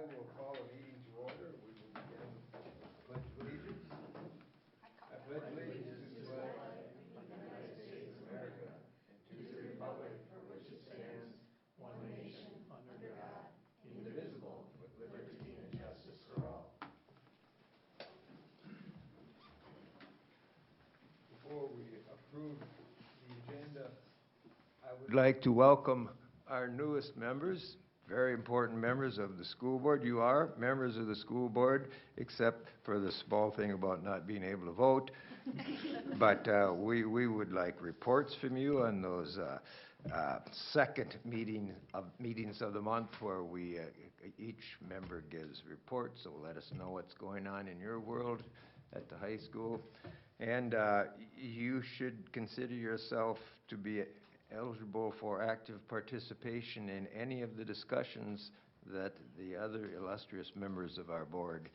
I will call the meeting to order. We will begin with the Pledge of Allegiance. I pledge allegiance to the flag of the United States of America and to the republic for which it stands, one nation, under God, indivisible, with liberty and justice for all. Before we approve the agenda, I would like to welcome our newest members, very important members of the school board. You are members of the school board, except for the small thing about not being able to vote. But we would like reports from you on those second meetings of the month where we each member gives reports. So let us know what's going on in your world at the high school. And you should consider yourself to be eligible for active participation in any of the discussions that the other illustrious members of our board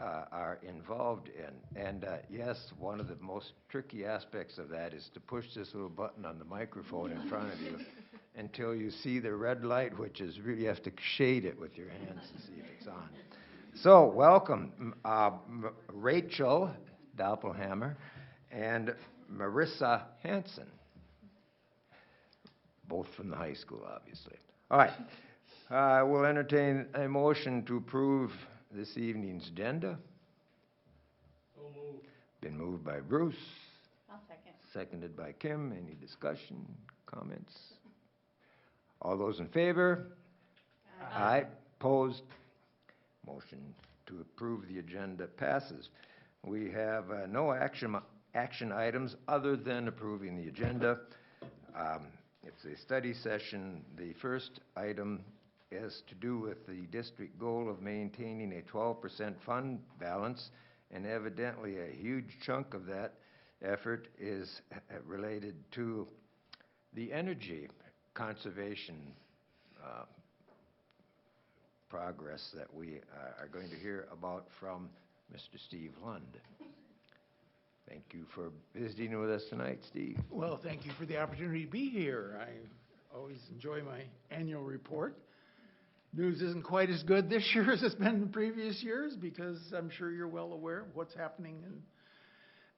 are involved in. And yes, one of the most tricky aspects of that is to push this little button on the microphone in front of you until you see the red light, which is really, you have to shade it with your hands to see if it's on. So welcome, Rachel Doppelhammer and Marissa Hansen. Both from the high school, obviously. All right. I will entertain a motion to approve this evening's agenda. So moved. Been moved by Bruce. I'll second. Seconded by Kim. Any discussion, comments? All those in favor? Aye. Opposed? Motion to approve the agenda passes. We have no action items other than approving the agenda. It's a study session. The first item is to do with the district goal of maintaining a 12% fund balance, and evidently a huge chunk of that effort is related to the energy conservation progress that we are going to hear about from Mr. Steve Lund. Thank you for visiting with us tonight, Steve. Well, thank you for the opportunity to be here. I always enjoy my annual report. News isn't quite as good this year as it's been in previous years because I'm sure you're well aware of what's happening in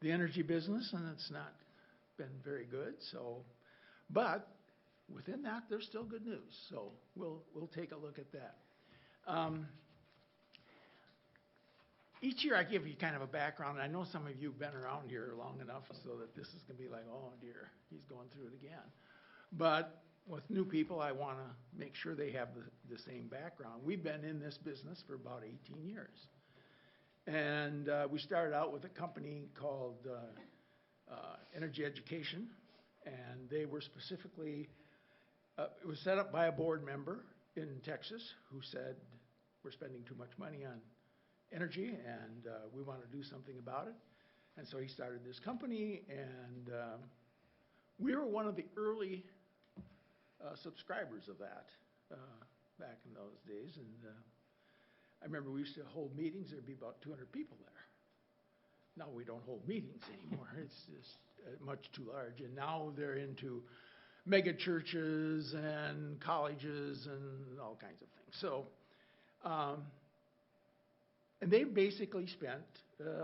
the energy business, and it's not been very good. So, but within that, there's still good news. So we'll take a look at that. Each year I give you kind of a background. I know some of you have been around here long enough so that this is going to be like, oh dear, he's going through it again. But with new people, I want to make sure they have the same background. We've been in this business for about 18 years. And we started out with a company called Energy Education. And they were specifically, it was set up by a board member in Texas who said, we're spending too much money on energy, and we want to do something about it. And so he started this company, and we were one of the early subscribers of that back in those days. And I remember we used to hold meetings. There'd be about 200 people there. Now we don't hold meetings anymore. It's just much too large. And now they're into mega churches and colleges and all kinds of things. So, and they basically spent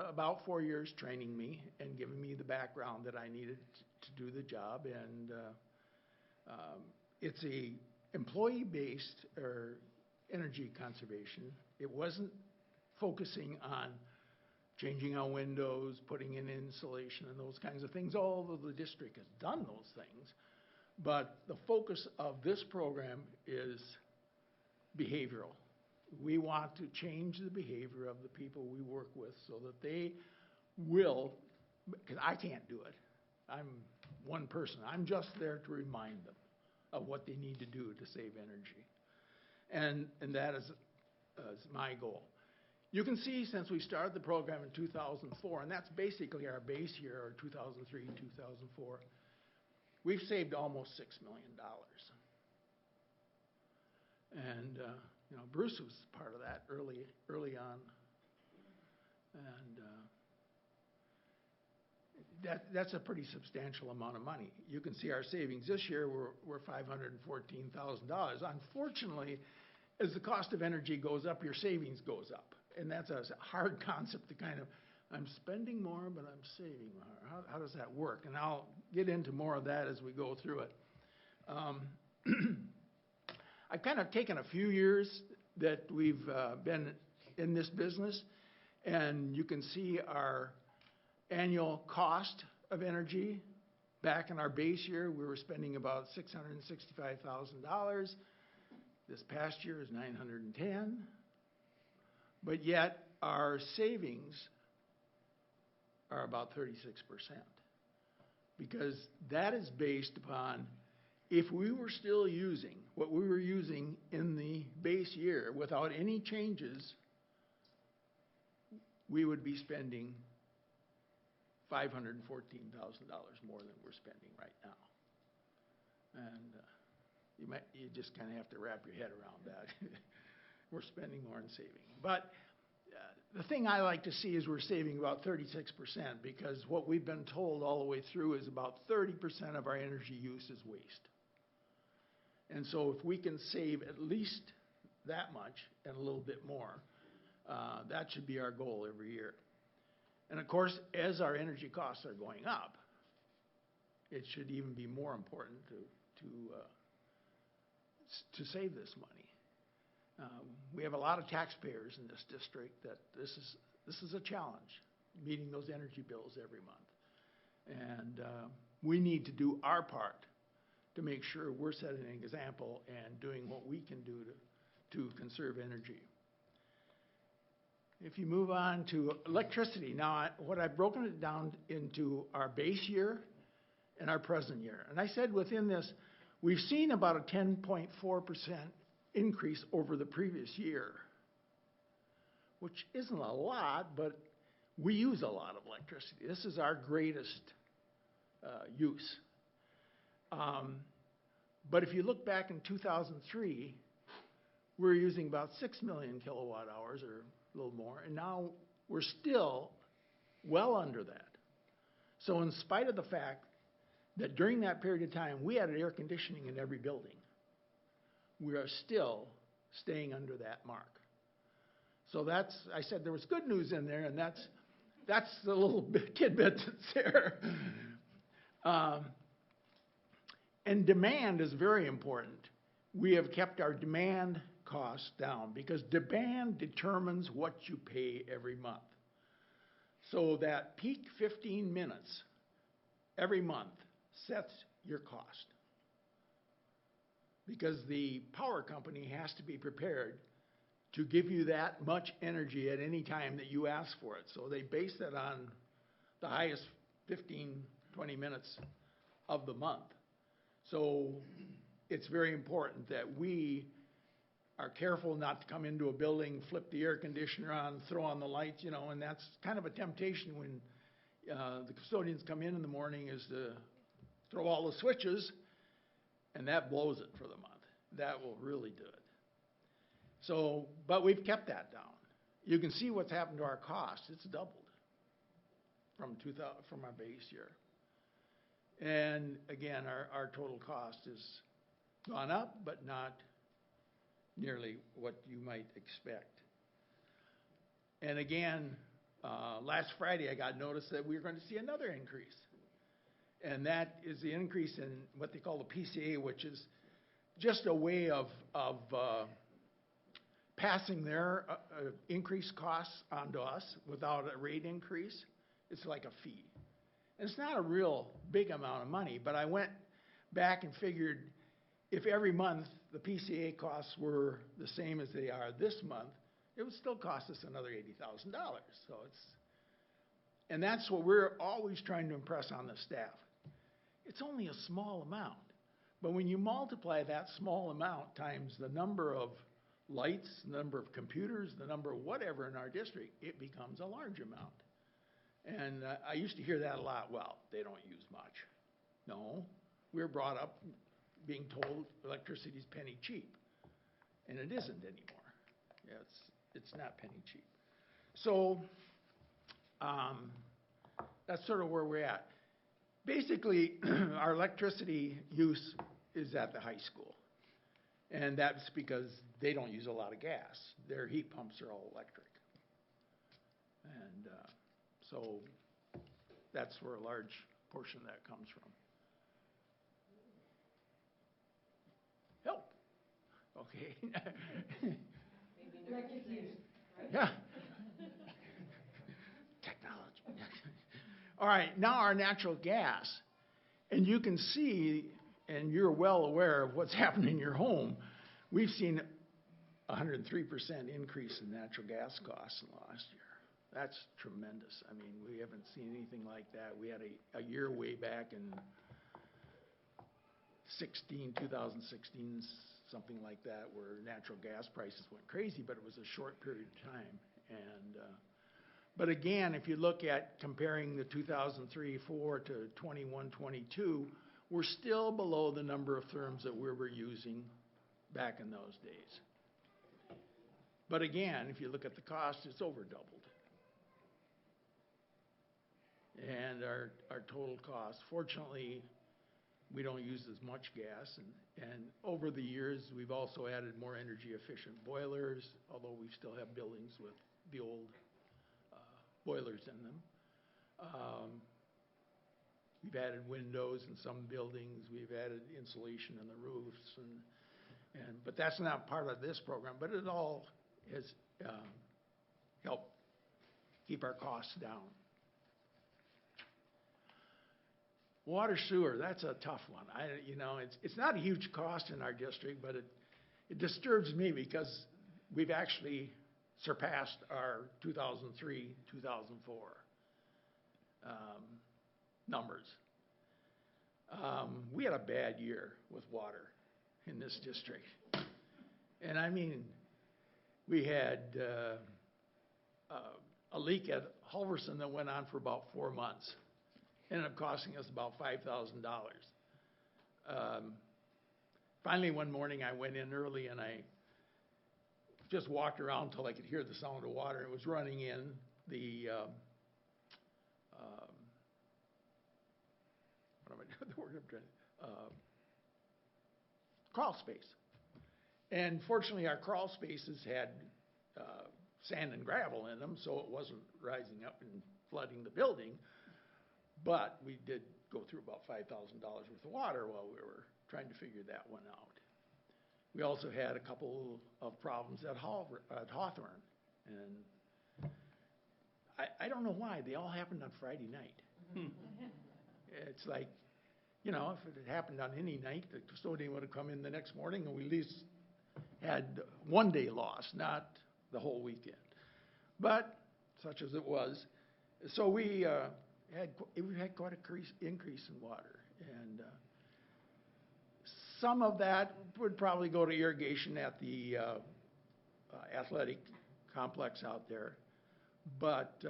about 4 years training me and giving me the background that I needed to do the job. And it's a employee-based energy conservation. It wasn't focusing on changing out windows, putting in insulation and those kinds of things, although the district has done those things. But the focus of this program is behavioral. We want to change the behavior of the people we work with so that they will, because I can't do it. I'm one person. I'm just there to remind them of what they need to do to save energy. And that is my goal. You can see since we started the program in 2004, and that's basically our base year, or 2003, 2004, we've saved almost $6 million. And you know, Bruce was part of that early on, and that's a pretty substantial amount of money. You can see our savings this year were $514,000. Unfortunately, as the cost of energy goes up, your savings goes up. And that's a hard concept to kind of, I'm spending more, but I'm saving more. How does that work? And I'll get into more of that as we go through it. I've kind of taken a few years that we've been in this business, and you can see our annual cost of energy. Back in our base year, we were spending about $665,000. This past year is $910,000. But yet, our savings are about 36%. Because that is based upon if we were still using what we were using in the base year without any changes, we would be spending $514,000 more than we're spending right now. And you just kind of have to wrap your head around that. We're spending more and saving. But the thing I like to see is we're saving about 36% because what we've been told all the way through is about 30% of our energy use is waste. And so if we can save at least that much and a little bit more, that should be our goal every year. And of course, as our energy costs are going up, it should even be more important to save this money. We have a lot of taxpayers in this district that this is a challenge, meeting those energy bills every month. And we need to do our part to make sure we're setting an example and doing what we can do to conserve energy. If you move on to electricity, now what I've broken it down into our base year and our present year. And I said within this, we've seen about a 10.4% increase over the previous year, which isn't a lot, but we use a lot of electricity. This is our greatest use. But if you look back in 2003, we were using about 6 million kilowatt hours or a little more, and now we're still well under that. So in spite of the fact that during that period of time, we had air conditioning in every building, we are still staying under that mark. So I said there was good news in there, and that's the little tidbit that's there. And demand is very important. We have kept our demand costs down because demand determines what you pay every month. So that peak 15 minutes every month sets your cost. Because the power company has to be prepared to give you that much energy at any time that you ask for it. So they base that on the highest 15, 20 minutes of the month. So it's very important that we are careful not to come into a building, flip the air conditioner on, throw on the lights, and that's kind of a temptation when the custodians come in the morning is to throw all the switches, and that blows it for the month. That will really do it. So, but we've kept that down. You can see what's happened to our costs. It's doubled from our base year. And again, our total cost has gone up, but not nearly what you might expect. And again, last Friday I got notice that we were going to see another increase. And that is the increase in what they call the PCA, which is just a way of passing their increased costs onto us without a rate increase. It's like a fee. And it's not a real big amount of money, but I went back and figured if every month the PCA costs were the same as they are this month, it would still cost us another $80,000. And that's what we're always trying to impress on the staff. It's only a small amount, but when you multiply that small amount times the number of lights, the number of computers, the number of whatever in our district, it becomes a large amount. And I used to hear that a lot. Well, they don't use much. No, we were brought up being told electricity's penny cheap, and it isn't anymore. Yeah, it's not penny cheap. So that's sort of where we're at. Basically, our electricity use is at the high school. And that's because they don't use a lot of gas. Their heat pumps are all electric. And so that's where a large portion of that comes from. Help. Okay. Yeah. Technology. All right, now our natural gas. And you can see, and you're well aware of what's happened in your home. We've seen a 103% increase in natural gas costs in the last year. That's tremendous. I mean, we haven't seen anything like that. We had a year way back in 2016, something like that, where natural gas prices went crazy, but it was a short period of time. And but again, if you look at comparing the 2003-4 to 21-22, we're still below the number of therms that we were using back in those days. But again, if you look at the cost, it's over doubled. And our total cost, fortunately, we don't use as much gas. And over the years, we've also added more energy efficient boilers, although we still have buildings with the old boilers in them. We've added windows in some buildings. We've added insulation in the roofs, but that's not part of this program. But it all has helped keep our costs down. Water sewer, that's a tough one. It's not a huge cost in our district, but it disturbs me because we've actually surpassed our 2003, 2004 numbers. We had a bad year with water in this district. And I mean, we had a leak at Halverson that went on for about 4 months. Ended up costing us about $5,000. Finally, one morning I went in early and I just walked around until I could hear the sound of water. It was running in the crawl space. And fortunately, our crawl spaces had sand and gravel in them, so it wasn't rising up and flooding the building. But we did go through about $5,000 worth of water while we were trying to figure that one out. We also had a couple of problems at Hawthorne. And I don't know why. They all happened on Friday night. It's like, if it had happened on any night, the custodian would have come in the next morning and we at least had one day lost, not the whole weekend. But such as it was. So we had quite an increase in water. And some of that would probably go to irrigation at the athletic complex out there. But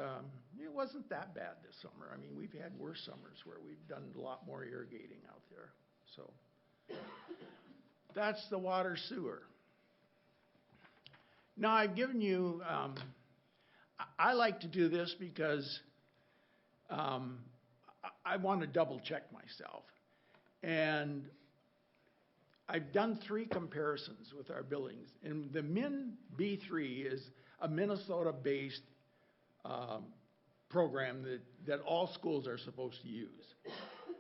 it wasn't that bad this summer. I mean, we've had worse summers where we've done a lot more irrigating out there. So that's the water sewer. Now, I've given you, I like to do this because I want to double check myself. And I've done 3 comparisons with our buildings. And the Min B3 is a Minnesota-based program that all schools are supposed to use.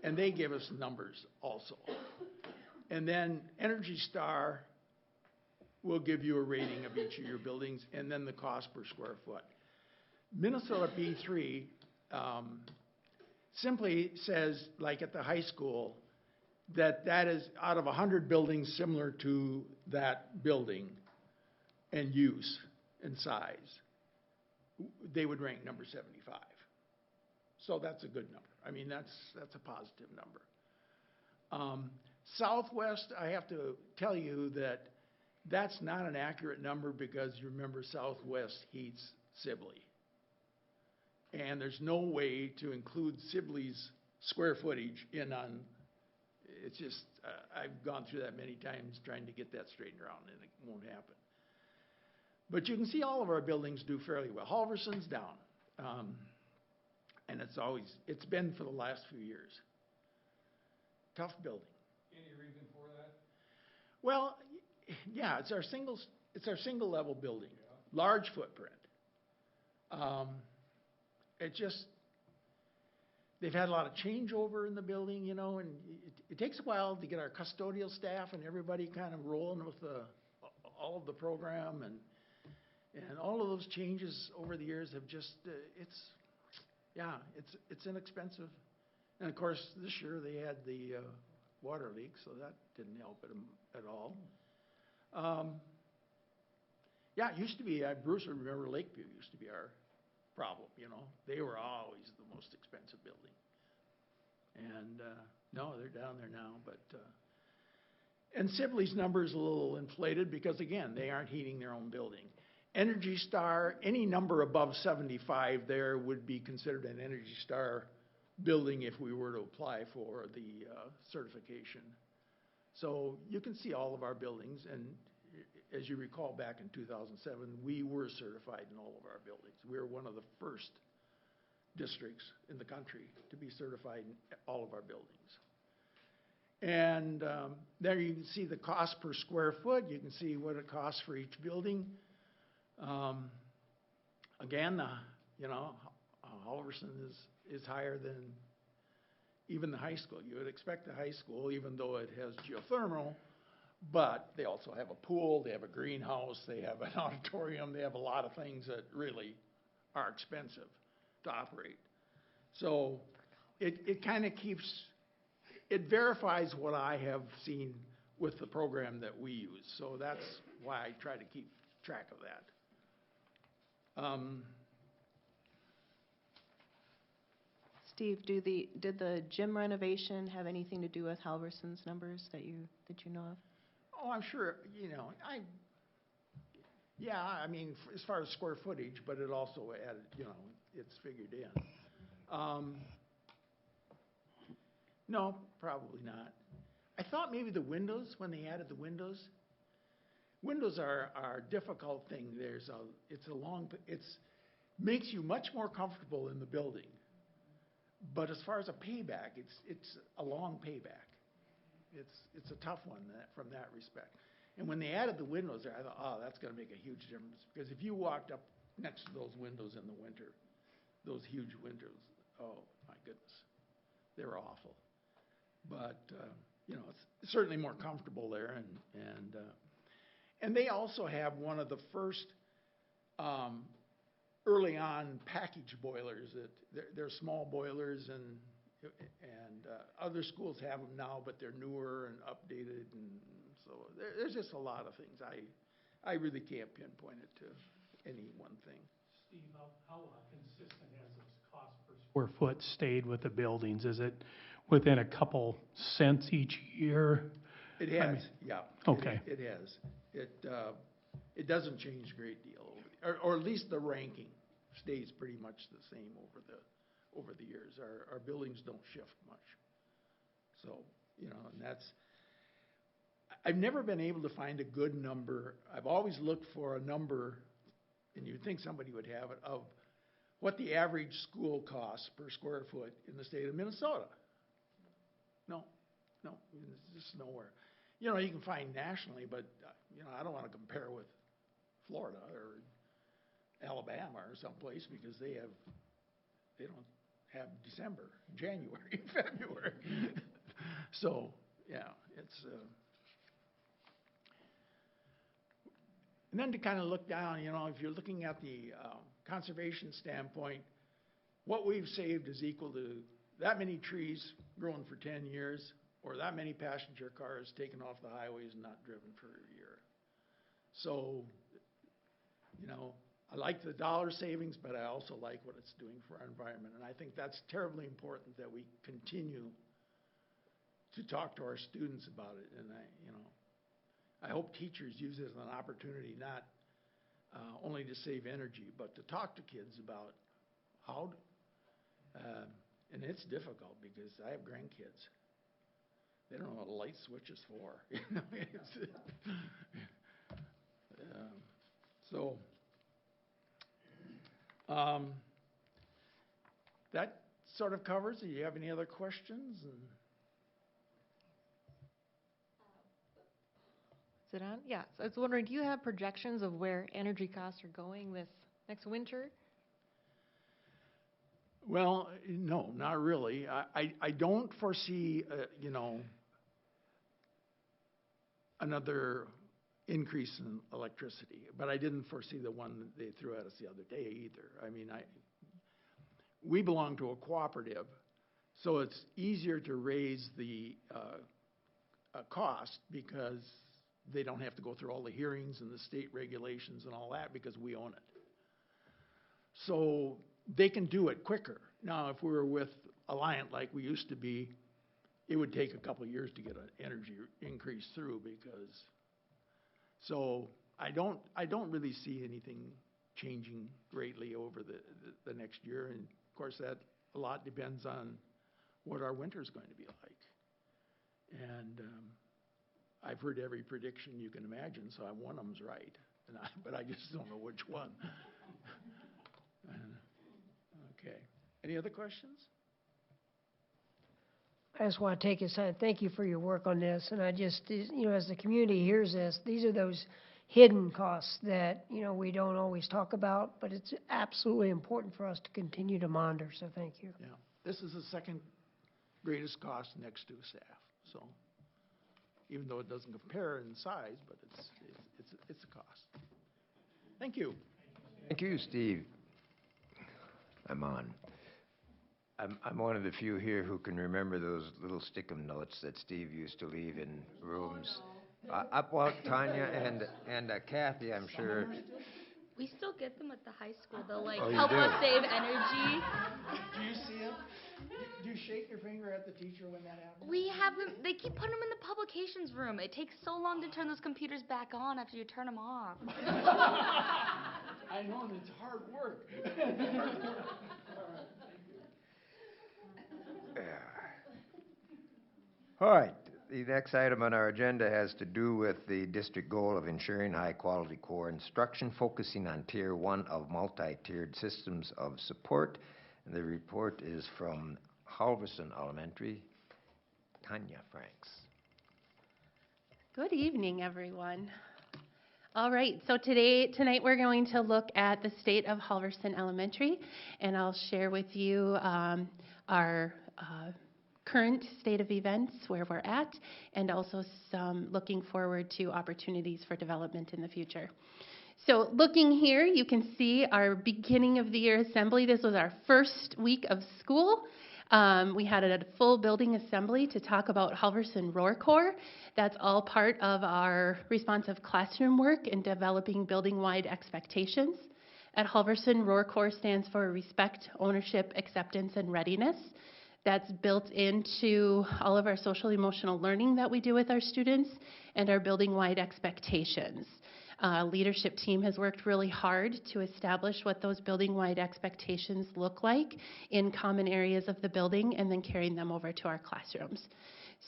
And they give us numbers also. And then Energy Star will give you a rating of each of your buildings and then the cost per square foot. Minnesota B3 simply says, like at the high school, that is out of 100 buildings similar to that building and use and size, they would rank number 75. So that's a good number. I mean, that's a positive number. Southwest, I have to tell you that that's not an accurate number because you remember Southwest heats Sibley. And there's no way to include Sibley's square footage in on, it's just, I've gone through that many times trying to get that straightened around and it won't happen. But you can see all of our buildings do fairly well. Halverson's down. And it's been for the last few years. Tough building. Any reason for that? Well, Yeah, it's our single level building, large footprint. It just, they've had a lot of changeover in the building, you know, and it takes a while to get our custodial staff and everybody kind of rolling with all of the program, and all of those changes over the years have just, it's inexpensive. And of course, this year they had the water leak, so that didn't help it at all. Yeah, it used to be, Bruce would remember Lakeview used to be our problem, you know. They were always the most expensive building. And no, they're down there now, but and Sibley's number is a little inflated because, again, they aren't heating their own building. Energy Star, any number above 75 there would be considered an Energy Star building if we were to apply for the certification. So you can see all of our buildings, and as you recall, back in 2007, we were certified in all of our buildings. We were one of the first districts in the country to be certified in all of our buildings. And there you can see the cost per square foot. You can see what it costs for each building. Again, you know, Halverson is higher than even the high school. You would expect the high school, even though it has geothermal, but they also have a pool, they have a greenhouse, they have an auditorium, they have a lot of things that really are expensive to operate. So it kind of keeps, it verifies what I have seen with the program that we use. So that's why I try to keep track of that. Steve, did the gym renovation have anything to do with Halverson's numbers that you know of? Oh, I'm sure, you know, I mean, as far as square footage, but it also added, you know, it's figured in. No, probably not. I thought maybe the windows, when they added the windows are a difficult thing. It's makes you much more comfortable in the building. But as far as a payback, it's a long payback. It's a tough one from that respect. And when they added the windows there, I thought, oh, that's going to make a huge difference. Because if you walked up next to those windows in the winter, those huge windows, oh my goodness, they were awful. But you know, it's certainly more comfortable there, and they also have one of the first early on package boilers that they're small boilers, and other schools have them now, but they're newer and updated, and so there's just a lot of things. I really can't pinpoint it to any one thing. Steve, how consistent has this cost per square foot stayed with the buildings? Is it within a couple cents each year? It has, yeah. Okay. It has. It doesn't change a great deal, or at least the ranking stays pretty much the same over the years. Our buildings don't shift much. So, you know, and that's, I've never been able to find a good number. I've always looked for a number, and you'd think somebody would have it, of what the average school costs per square foot in the state of Minnesota. No, it's just nowhere. You know, you can find nationally, but, you know, I don't want to compare with Florida or Alabama or someplace, because they don't have December, January, February. So, yeah, it's, and then to kind of look down, you know, if you're looking at the conservation standpoint, what we've saved is equal to that many trees growing for 10 years, or that many passenger cars taken off the highways and not driven for a year. So, you know, I like the dollar savings, but I also like what it's doing for our environment. And I think that's terribly important, that we continue to talk to our students about it. And I hope teachers use it as an opportunity, not only to save energy, but to talk to kids about how, and it's difficult because I have grandkids. They don't know what a light switch is for. So that sort of covers it. Do you have any other questions? Is it on? Yeah. So I was wondering, do you have projections of where energy costs are going this next winter? Well, no, not really. I don't foresee, another increase in electricity, but I didn't foresee the one that they threw at us the other day either. I mean, we belong to a cooperative, so it's easier to raise the cost because they don't have to go through all the hearings and the state regulations and all that because we own it. So they can do it quicker. Now, if we were with Alliant like we used to be, it would take a couple of years to get an energy increase through because, so I don't really see anything changing greatly over the next year. And of course that a lot depends on what our winter is going to be like. And I've heard every prediction you can imagine, so one of them's right, but I just don't know which one. Okay. Any other questions? I just want to take a second, thank you for your work on this, and I just, as the community hears this, these are those hidden costs that, we don't always talk about, but it's absolutely important for us to continue to monitor, so thank you. Yeah, this is the second greatest cost next to staff, so, even though it doesn't compare in size, but it's a cost. Thank you. Thank you, Steve. I'm on. I'm one of the few here who can remember those little stick-em notes that Steve used to leave in rooms. Well, Tanya and Kathy, I'm sure. We still get them at the high school. They'll Oh, you help do? us save energy. Do you see it? Do you shake your finger at the teacher when that happens? We have them. They keep putting them in the publications room. It takes so long to turn those computers back on after you turn them off. I know, and it's hard work. All right, the next item on our agenda has to do with the district goal of ensuring high-quality core instruction, focusing on Tier 1 of multi-tiered systems of support. And the report is from Halverson Elementary. Tanya Franks. Good evening, everyone. All right, so tonight we're going to look at the state of Halverson Elementary, and I'll share with you our current state of events, where we're at, and also some looking forward to opportunities for development in the future. So looking here, you can see our beginning of the year assembly. This was our first week of school. We had a full building assembly to talk about Halverson Roar Core. That's all part of our responsive classroom work and developing building-wide expectations. At Halverson, Roar Core stands for Respect, Ownership, Acceptance, and Readiness. That's built into all of our social emotional learning that we do with our students and our building-wide expectations. Leadership team has worked really hard to establish what those building-wide expectations look like in common areas of the building and then carrying them over to our classrooms.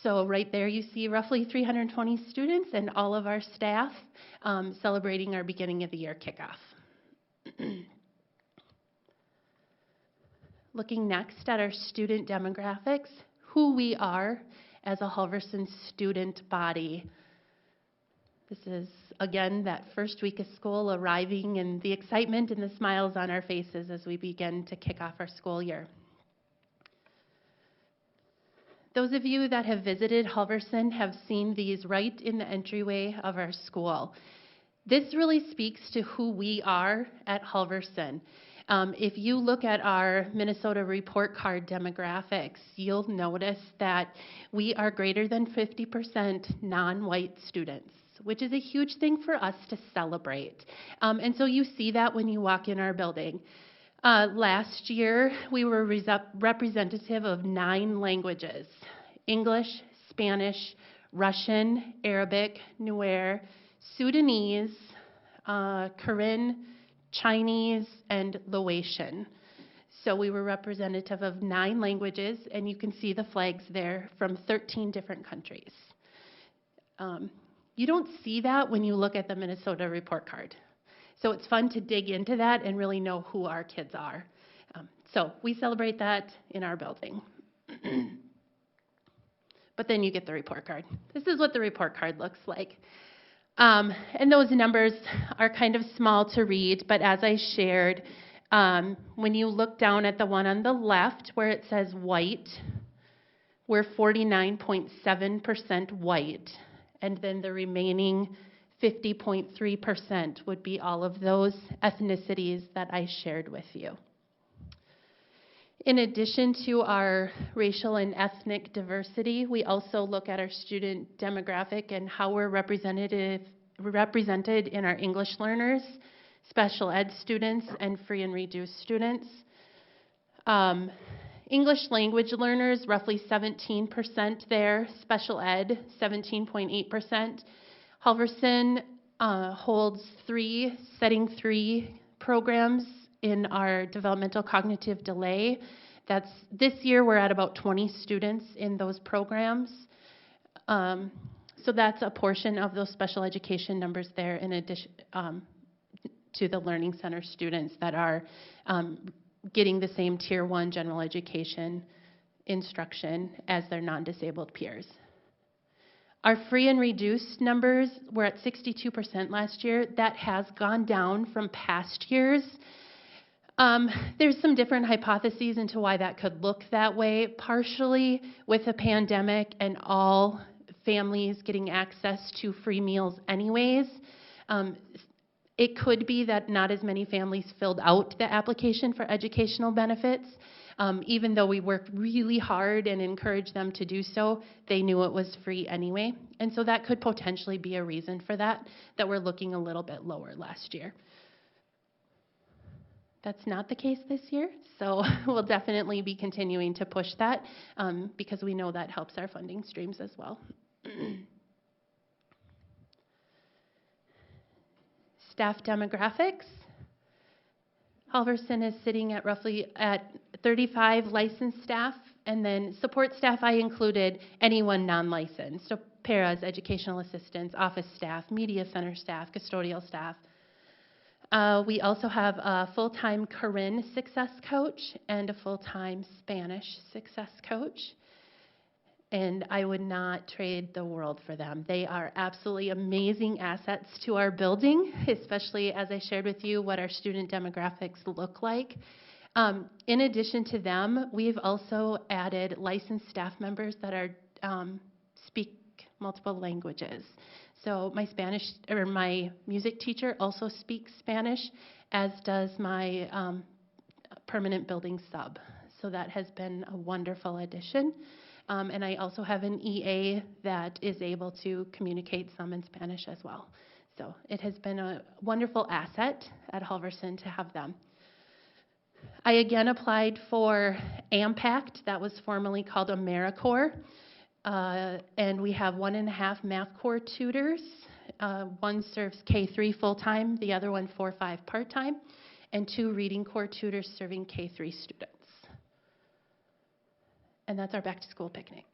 So right there you see roughly 320 students and all of our staff celebrating our beginning of the year kickoff. Looking next at our student demographics, who we are as a Halverson student body. This is, again, that first week of school arriving and the excitement and the smiles on our faces as we begin to kick off our school year. Those of you that have visited Halverson have seen these right in the entryway of our school. This really speaks to who we are at Halverson. If you look at our Minnesota report card demographics, you'll notice that we are greater than 50% non-white students, which is a huge thing for us to celebrate. And so you see that when you walk in our building. Last year, we were representative of 9 languages: English, Spanish, Russian, Arabic, Nuer, Sudanese, Karen, Chinese, and Laotian. So we were representative of 9 languages, and you can see the flags there from 13 different countries. You don't see that when you look at the Minnesota report card. So it's fun to dig into that and really know who our kids are. So we celebrate that in our building. But then you get the report card. This is what the report card looks like. And those numbers are kind of small to read, but as I shared, when you look down at the one on the left where it says white, we're 49.7% white, and then the remaining 50.3% would be all of those ethnicities that I shared with you. In addition to our racial and ethnic diversity, we also look at our student demographic and how we're represented in our English learners, special ed students, and free and reduced students. English language learners, roughly 17% there, special ed, 17.8%. Halverson holds setting three programs in our developmental cognitive delay. This year we're at about 20 students in those programs. So that's a portion of those special education numbers there in addition to the Learning Center students that are getting the same Tier 1 general education instruction as their non-disabled peers. Our free and reduced numbers were at 62% last year. That has gone down from past years. There's some different hypotheses into why that could look that way, partially with the pandemic and all families getting access to free meals anyways. It could be that not as many families filled out the application for educational benefits. Even though we worked really hard and encouraged them to do so, they knew it was free anyway. And so that could potentially be a reason for that we're looking a little bit lower last year. That's not the case this year, so we'll definitely be continuing to push that because we know that helps our funding streams as well. Staff demographics. Halverson is sitting at roughly at 35 licensed staff, and then support staff I included anyone non-licensed, so paras, educational assistants, office staff, media center staff, custodial staff. We also have a full-time Corinne success coach and a full-time Spanish success coach. And I would not trade the world for them. They are absolutely amazing assets to our building, especially as I shared with you what our student demographics look like. In addition to them, we've also added licensed staff members that are speak multiple languages. So my music teacher also speaks Spanish, as does my permanent building sub. So that has been a wonderful addition. And I also have an EA that is able to communicate some in Spanish as well. So it has been a wonderful asset at Halverson to have them. I again applied for AMPACT, that was formerly called AmeriCorps. And we have 1.5 math core tutors. One serves K3 full-time, the other one 4-5 part-time, and 2 reading core tutors serving K3 students. And that's our back-to-school picnic.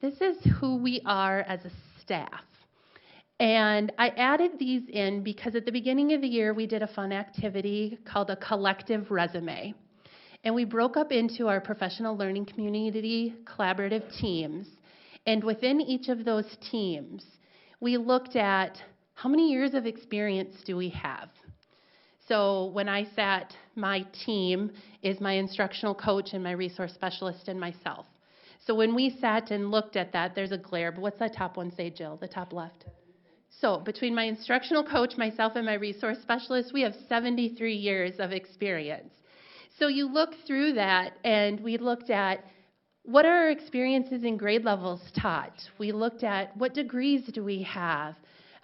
This is who we are as a staff. And I added these in because at the beginning of the year, we did a fun activity called a collective resume. And we broke up into our professional learning community collaborative teams. And within each of those teams, we looked at how many years of experience do we have. So when I sat, my team is my instructional coach and my resource specialist and myself. So when we sat and looked at that, there's a glare, but what's that top one say, Jill, the top left? So between my instructional coach, myself, and my resource specialist, we have 73 years of experience. So you look through that, and we looked at what are our experiences in grade levels taught. We looked at what degrees do we have,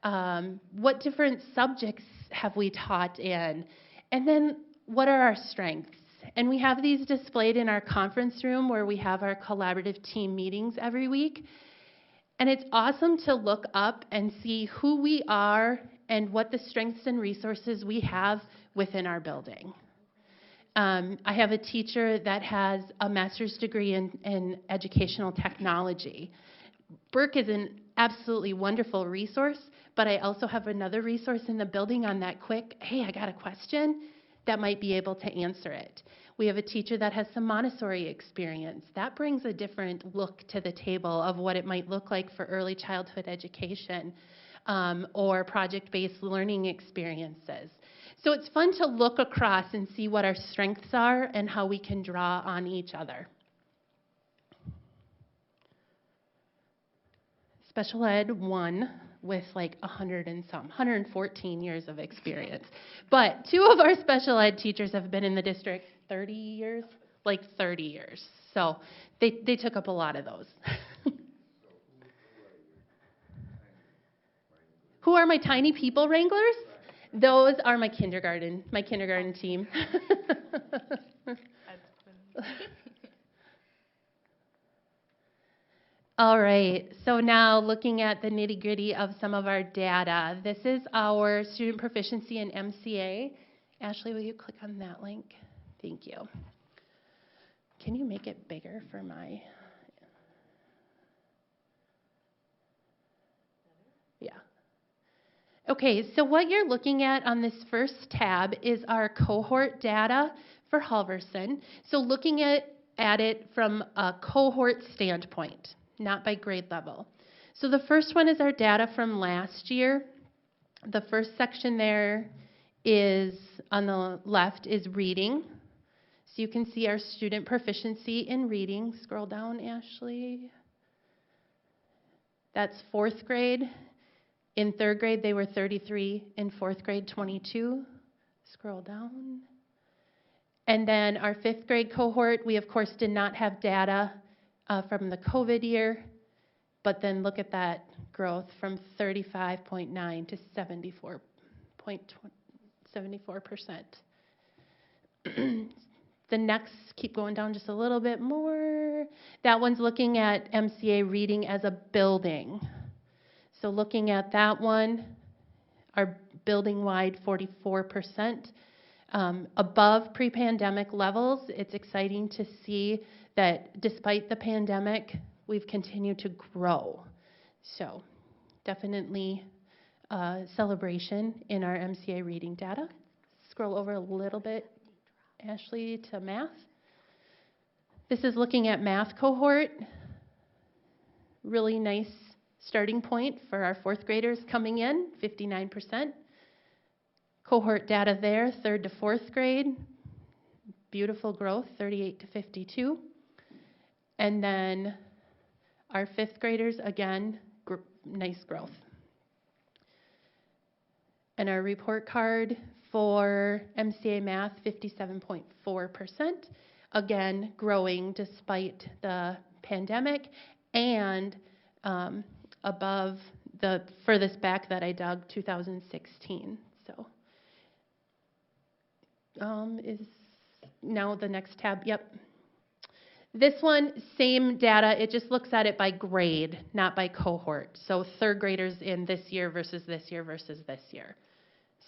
what different subjects have we taught in, and then what are our strengths. And we have these displayed in our conference room where we have our collaborative team meetings every week. And it's awesome to look up and see who we are and what the strengths and resources we have within our building. I have a teacher that has a master's degree in educational technology. Burke is an absolutely wonderful resource, but I also have another resource in the building on that quick, hey, I got a question, that might be able to answer it. We have a teacher that has some Montessori experience. That brings a different look to the table of what it might look like for early childhood education, or project-based learning experiences. So it's fun to look across and see what our strengths are and how we can draw on each other. Special Ed 1 with like 114 years of experience. But 2 of our special ed teachers have been in the district 30 years, like 30 years. So they took up a lot of those. Who are my tiny people wranglers? Those are my kindergarten team. All right, so now looking at the nitty-gritty of some of our data. This is our student proficiency in MCA. Ashley, will you click on that link? Thank you. Can you make it bigger for my... Yeah. Okay, so what you're looking at on this first tab is our cohort data for Halverson. So looking at it from a cohort standpoint, not by grade level. So the first one is our data from last year. The first section there is, on the left, is reading. So you can see our student proficiency in reading. Scroll down, Ashley. That's 4th grade. In 3rd grade, they were 33. In 4th grade, 22. Scroll down. And then our 5th grade cohort, we of course did not have data from the COVID year, but then look at that growth from 35.9 to 74%. The next, keep going down just a little bit more. That one's looking at MCA reading as a building. So looking at that one, our building-wide 44%. Above pre-pandemic levels. It's exciting to see that despite the pandemic, we've continued to grow. So definitely a celebration in our MCA reading data. Scroll over a little bit, Ashley, to math. This is looking at math cohort. Really nice starting point for our 4th graders coming in, 59%. Cohort data there, 3rd to 4th grade. Beautiful growth, 38 to 52. And then our 5th graders, again, nice growth. And our report card for MCA math, 57.4%. Again, growing despite the pandemic and above the furthest back that I dug, 2016. So is now the next tab. Yep. This one, same data. It just looks at it by grade, not by cohort. So 3rd graders in this year versus this year versus this year.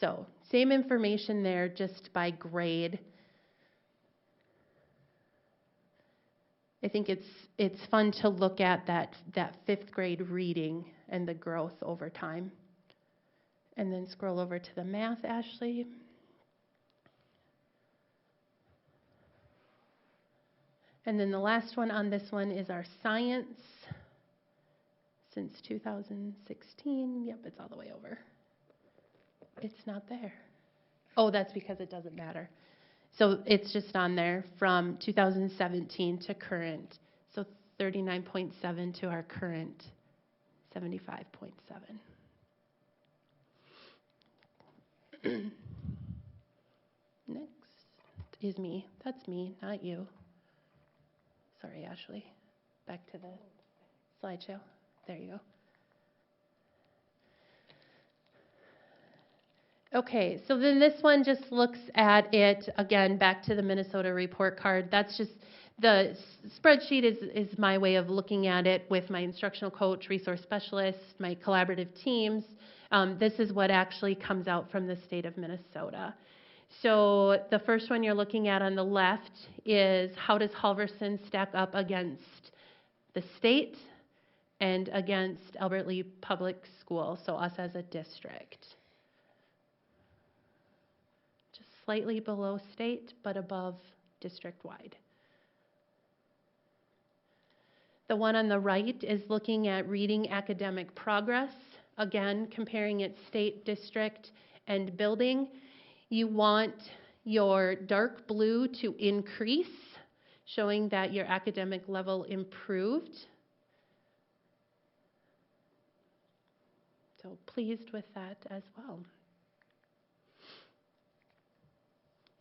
So same information there, just by grade. I think it's fun to look at that 5th grade reading and the growth over time. And then scroll over to the math, Ashley. And then the last one on this one is our science. Since 2016, yep, it's all the way over. It's not there. Oh, that's because it doesn't matter. So it's just on there from 2017 to current. So 39.7 to our current 75.7. Next is me. That's me, not you. Sorry, Ashley. Back to the slideshow. There you go. Okay, so then this one just looks at it, again, back to the Minnesota report card. That's just, the spreadsheet is my way of looking at it with my instructional coach, resource specialist, my collaborative teams. This is what actually comes out from the state of Minnesota. So the first one you're looking at on the left is how does Halverson stack up against the state and against Albert Lee Public School, so us as a district. Just slightly below state, but above district-wide. The one on the right is looking at reading academic progress, again, comparing it state, district, and building. You want your dark blue to increase, showing that your academic level improved. So pleased with that as well.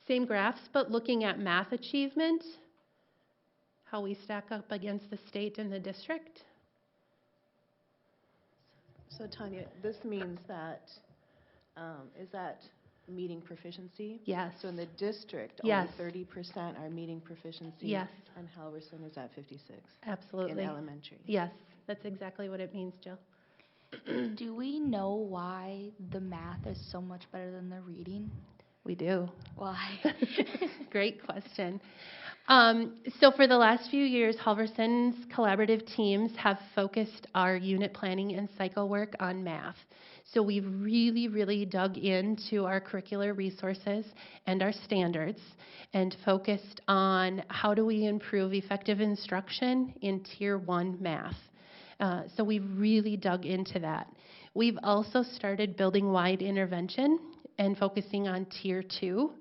Same graphs, but looking at math achievement, how we stack up against the state and the district. So Tanya, this means that, is that meeting proficiency? Yes. So in the district, Yes. only 30% are meeting proficiency? Yes. And Halverson is at 56? Absolutely. In elementary? Yes, that's exactly what it means, Jill. Do we know why the math is so much better than the reading? We do. Why? Great question. So for the last few years, Halverson's collaborative teams have focused our unit planning and cycle work on math. So we've really, really dug into our curricular resources and our standards and focused on how do we improve effective instruction in Tier 1 math. So we've really dug into that. We've also started building wide intervention and focusing on Tier 2.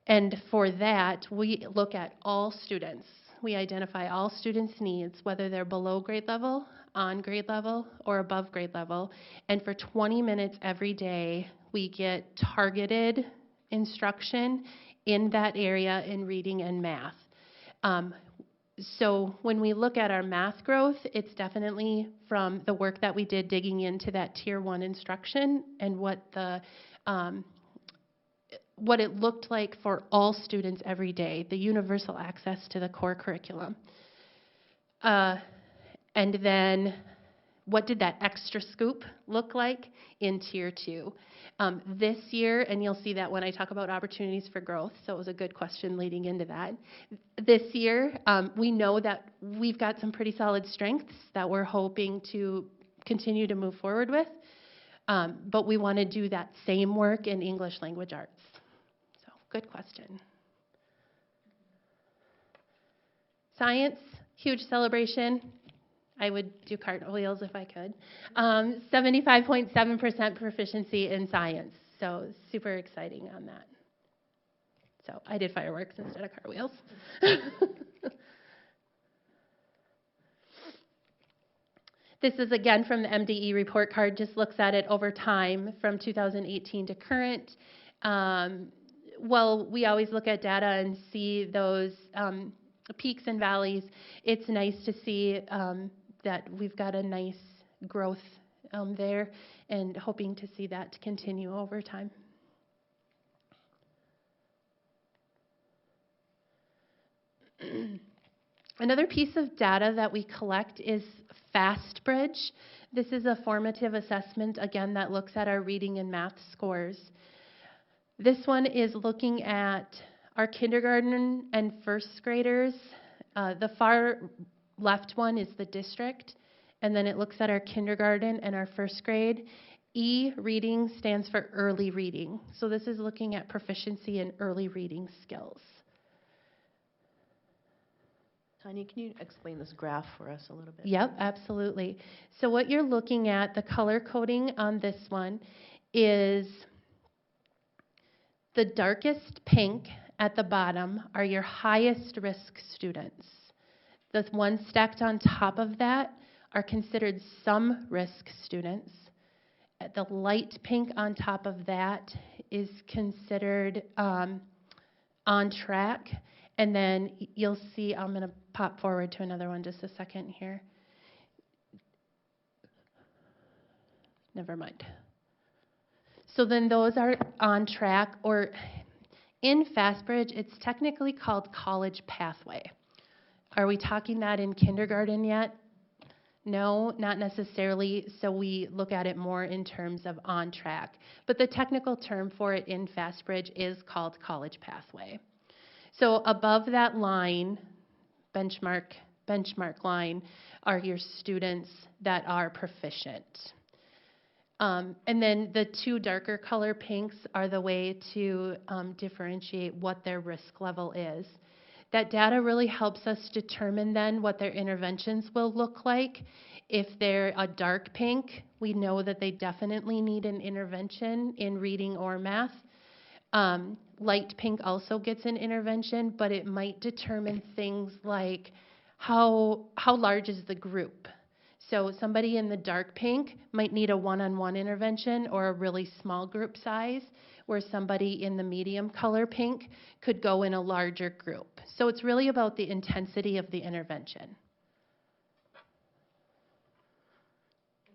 And for that, we look at all students. We identify all students' needs, whether they're below grade level, on grade level, or above grade level. And for 20 minutes every day, we get targeted instruction in that area in reading and math. So when we look at our math growth, it's definitely from the work that we did digging into that Tier 1 instruction and what it looked like for all students every day, the universal access to the core curriculum. And then what did that extra scoop look like in Tier 2? This year, and you'll see that when I talk about opportunities for growth, so it was a good question leading into that. This year, we know that we've got some pretty solid strengths that we're hoping to continue to move forward with, but we want to do that same work in English language arts. So, good question. Science, huge celebration. I would do cartwheels if I could. 75.7% proficiency in science, so super exciting on that. So I did fireworks instead of cartwheels. This is again from the MDE report card, just looks at it over time from 2018 to current. Well, we always look at data and see those peaks and valleys. It's nice to see that we've got a nice growth there and hoping to see that continue over time. Another piece of data that we collect is FastBridge. This is a formative assessment, again, that looks at our reading and math scores. This one is looking at our kindergarten and first graders. The far left one is the district, and then it looks at our kindergarten and our first grade. E, reading, stands for early reading. So this is looking at proficiency in early reading skills. Tanya, can you explain this graph for us a little bit? Yep, absolutely. So what you're looking at, the color coding on this one, is the darkest pink at the bottom are your highest risk students. The ones stacked on top of that are considered some risk students. The light pink on top of that is considered on track. And then you'll see, I'm going to pop forward to another one just a second here. Never mind. So then those are on track, or in FastBridge, it's technically called college pathway. Are we talking that in kindergarten yet? No, not necessarily, so we look at it more in terms of on track. But the technical term for it in FastBridge is called college pathway. So above that line, benchmark line, are your students that are proficient. And then the two darker color pinks are the way to differentiate what their risk level is. That data really helps us determine then what their interventions will look like. If they're a dark pink, we know that they definitely need an intervention in reading or math. Light pink also gets an intervention, but it might determine things like how large is the group. So somebody in the dark pink might need a one-on-one intervention or a really small group size, where somebody in the medium color pink could go in a larger group. So it's really about the intensity of the intervention.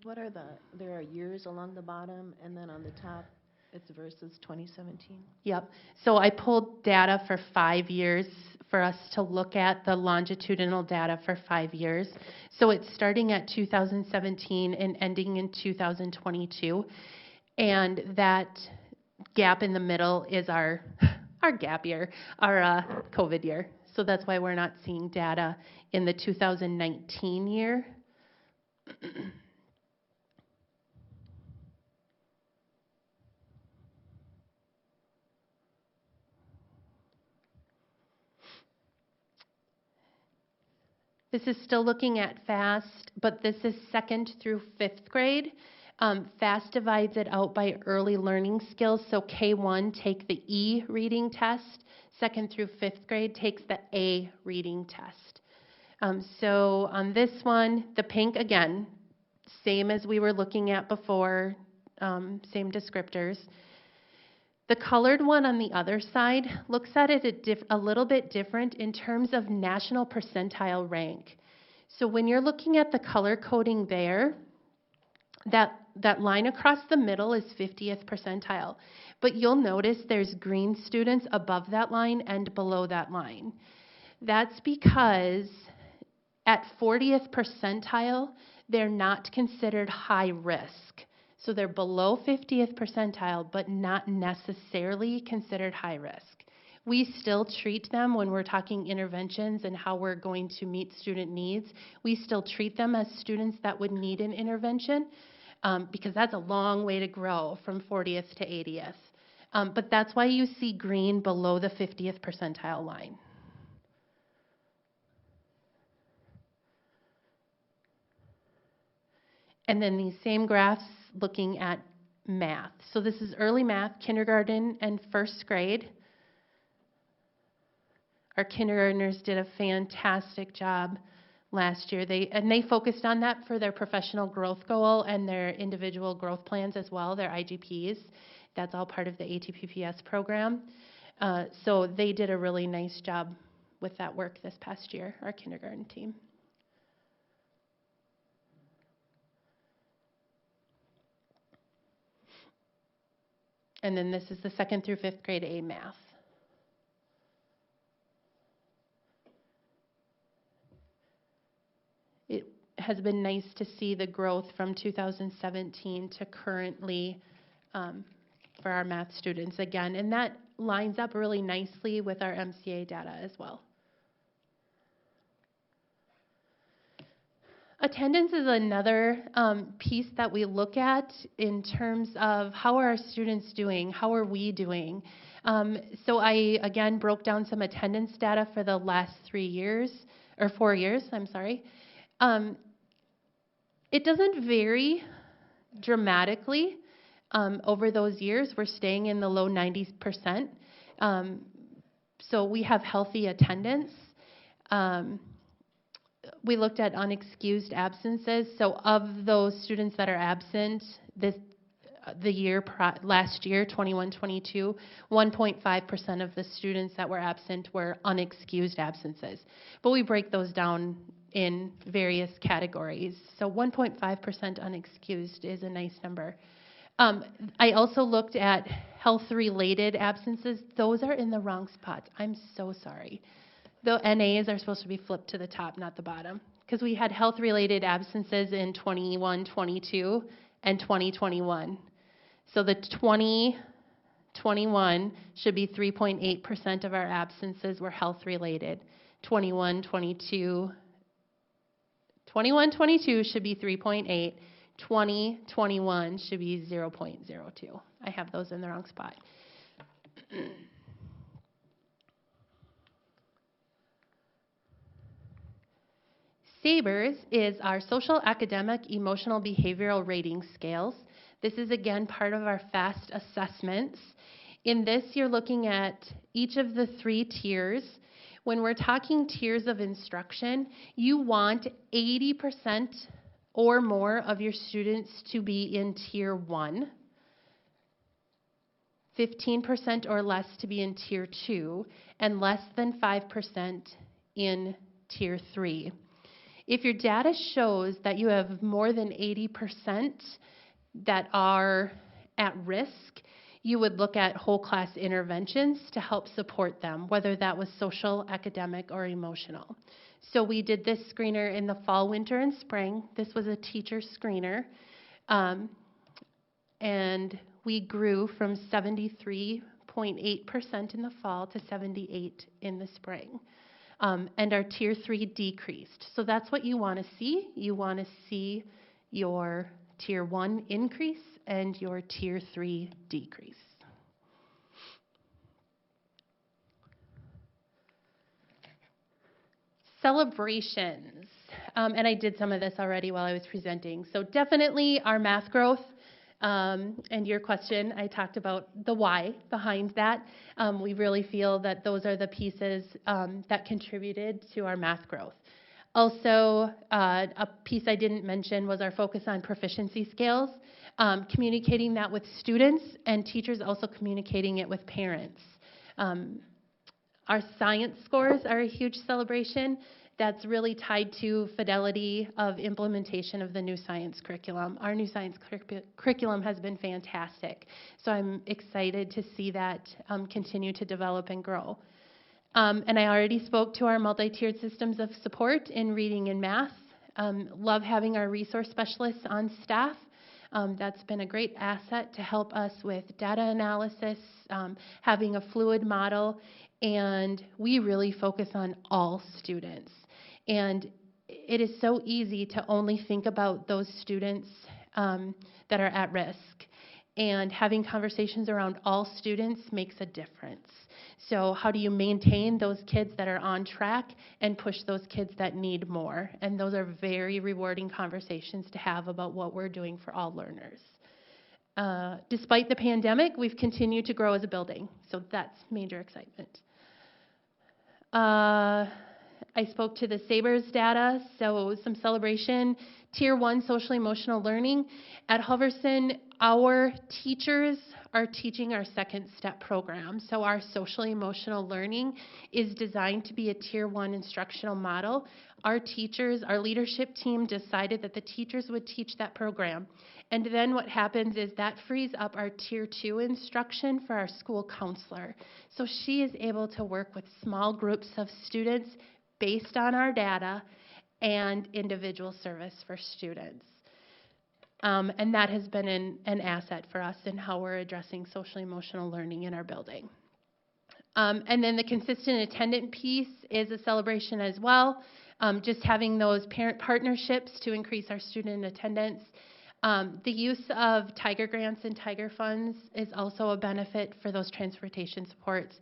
What are there are years along the bottom, and then on the top, it's versus 2017? Yep. So I pulled data for 5 years for us to look at the longitudinal data for 5 years. So it's starting at 2017 and ending in 2022. And that gap in the middle is our gap year, our COVID year. So that's why we're not seeing data in the 2019 year. This is still looking at FAST, but this is 2nd through 5th grade. FAST divides it out by early learning skills. So K1 take the E reading test. 2nd through 5th grade takes the A reading test. So on this one, the pink, again, same as we were looking at before, same descriptors. The colored one on the other side looks at it a little bit different in terms of national percentile rank. So when you're looking at the color coding there, that line across the middle is 50th percentile. But you'll notice there's green students above that line and below that line. That's because at 40th percentile, they're not considered high risk. So they're below 50th percentile, but not necessarily considered high risk. We still treat them when we're talking interventions and how we're going to meet student needs. We still treat them as students that would need an intervention because that's a long way to grow from 40th to 80th. But that's why you see green below the 50th percentile line. And then these same graphs looking at math. So this is early math, kindergarten and 1st grade. Our kindergartners did a fantastic job last year. They focused on that for their professional growth goal and their individual growth plans as well, their IGPs. That's all part of the ATPPS program. So they did a really nice job with that work this past year, our kindergarten team. And then this is the 2nd through 5th grade A math. It has been nice to see the growth from 2017 to currently for our math students again. And that lines up really nicely with our MCA data as well. Attendance is another piece that we look at in terms of how are our students doing, how are we doing. So I, again, broke down some attendance data for the last 4 years, I'm sorry. It doesn't vary dramatically over those years. We're staying in the low 90%. So we have healthy attendance. We looked at unexcused absences. So of those students that are absent last year, 21-22, 1.5% of the students that were absent were unexcused absences. But we break those down in various categories. So 1.5% unexcused is a nice number. I also looked at health-related absences. Those are in the wrong spots. I'm so sorry. The NAs are supposed to be flipped to the top, not the bottom, because we had health-related absences in 21-22 and 2021. So the 2021 should be 3.8% of our absences were health-related. 21-22 should be 3.8. 2021 should be 0.02. I have those in the wrong spot. SABRES is our social, academic, emotional, behavioral rating scales. This is again part of our FAST assessments. In this, you're looking at each of the 3 tiers. When we're talking tiers of instruction, you want 80% or more of your students to be in tier 1, 15% or less to be in tier 2, and less than 5% in tier 3. If your data shows that you have more than 80% that are at risk, you would look at whole class interventions to help support them, whether that was social, academic, or emotional. So we did this screener in the fall, winter, and spring. This was a teacher screener. And we grew from 73.8% in the fall to 78% in the spring. And our tier 3 decreased. So that's what you want to see. You want to see your tier 1 increase and your tier 3 decrease. Celebrations. And I did some of this already while I was presenting. So definitely our math growth. And your question, I talked about the why behind that. We really feel that those are the pieces that contributed to our math growth. Also, a piece I didn't mention was our focus on proficiency scales, communicating that with students and teachers also communicating it with parents. Our science scores are a huge celebration. That's really tied to fidelity of implementation of the new science curriculum. Our new science curriculum has been fantastic. So I'm excited to see that continue to develop and grow. And I already spoke to our multi-tiered systems of support in reading and math. Love having our resource specialists on staff. That's been a great asset to help us with data analysis, having a fluid model, and we really focus on all students. And it is so easy to only think about those students that are at risk. And having conversations around all students makes a difference. So how do you maintain those kids that are on track and push those kids that need more? And those are very rewarding conversations to have about what we're doing for all learners. Despite the pandemic, we've continued to grow as a building. So that's major excitement. I spoke to the SABRES data, so some celebration. Tier 1 social emotional learning. At Halverson, our teachers are teaching our second step program. So our social emotional learning is designed to be a tier 1 instructional model. Our teachers, our leadership team decided that the teachers would teach that program. And then what happens is that frees up our tier 2 instruction for our school counselor. So she is able to work with small groups of students based on our data and individual service for students. And that has been an asset for us in how we're addressing social emotional learning in our building. And then the consistent attendant piece is a celebration as well. Just having those parent partnerships to increase our student attendance. The use of Tiger grants and Tiger funds is also a benefit for those transportation supports.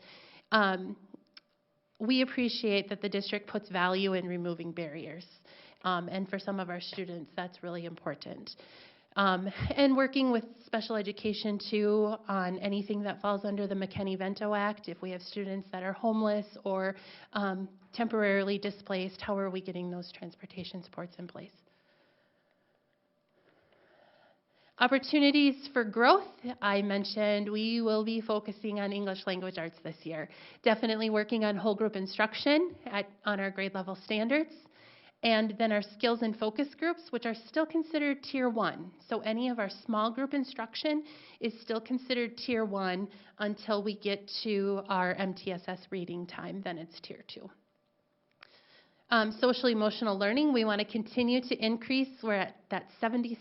We appreciate that the district puts value in removing barriers. And for some of our students, that's really important. And working with special education, too, on anything that falls under the McKinney-Vento Act. If we have students that are homeless or temporarily displaced, how are we getting those transportation supports in place? Opportunities for growth. I mentioned we will be focusing on English language arts this year. Definitely working on whole group instruction on our grade level standards. And then our skills and focus groups, which are still considered tier 1. So any of our small group instruction is still considered tier 1 until we get to our MTSS reading time, then it's tier 2. Social emotional learning, we want to continue to increase. We're at that 76%.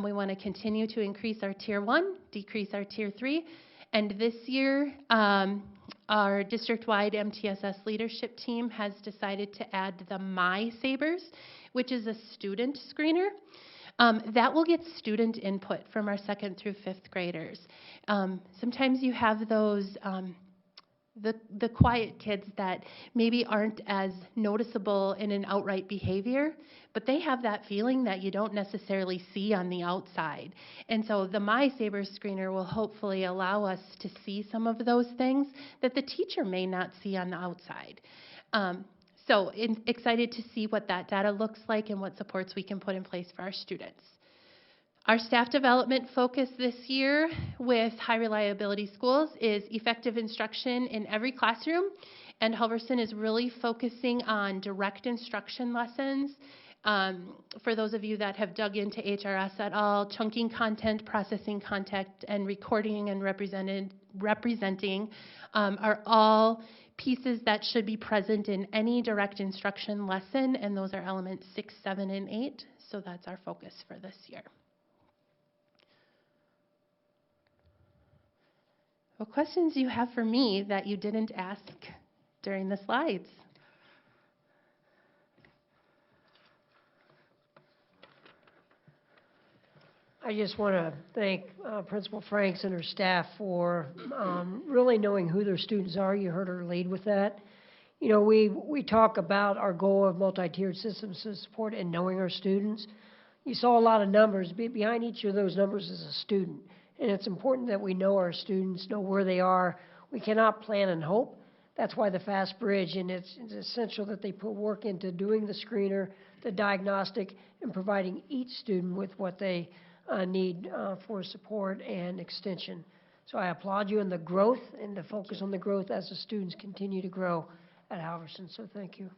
We want to continue to increase our tier 1, decrease our tier 3. And this year, our district-wide MTSS leadership team has decided to add the My SABRES, which is a student screener. That will get student input from our 2nd through 5th graders. Sometimes you have those the quiet kids that maybe aren't as noticeable in an outright behavior, but they have that feeling that you don't necessarily see on the outside. And so the My Saber screener will hopefully allow us to see some of those things that the teacher may not see on the outside. Excited to see what that data looks like and what supports we can put in place for our students. Our staff development focus this year with high reliability schools is effective instruction in every classroom, and Halverson is really focusing on direct instruction lessons. For those of you that have dug into HRS at all, chunking content, processing content, and recording and representing are all pieces that should be present in any direct instruction lesson, and those are elements 6, 7, and 8, so that's our focus for this year. What questions do you have for me that you didn't ask during the slides? I just want to thank Principal Franks and her staff for really knowing who their students are. You heard her lead with that. You know, we talk about our goal of multi-tiered systems to support and knowing our students. You saw a lot of numbers. Behind each of those numbers is a student. And it's important that we know our students, know where they are. We cannot plan and hope. That's why the FAST Bridge, and it's essential that they put work into doing the screener, the diagnostic, and providing each student with what they need for support and extension. So I applaud you in the growth and the focus on the growth as the students continue to grow at Halverson. So thank you.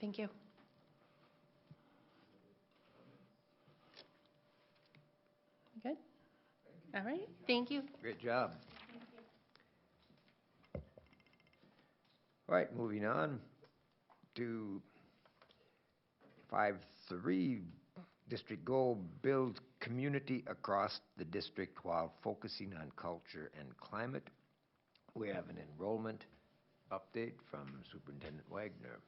Thank you. Good? All right. Thank you. Great job. All right, moving on to 5.3, district goal, build community across the district while focusing on culture and climate. We have an enrollment update from Superintendent Wagner.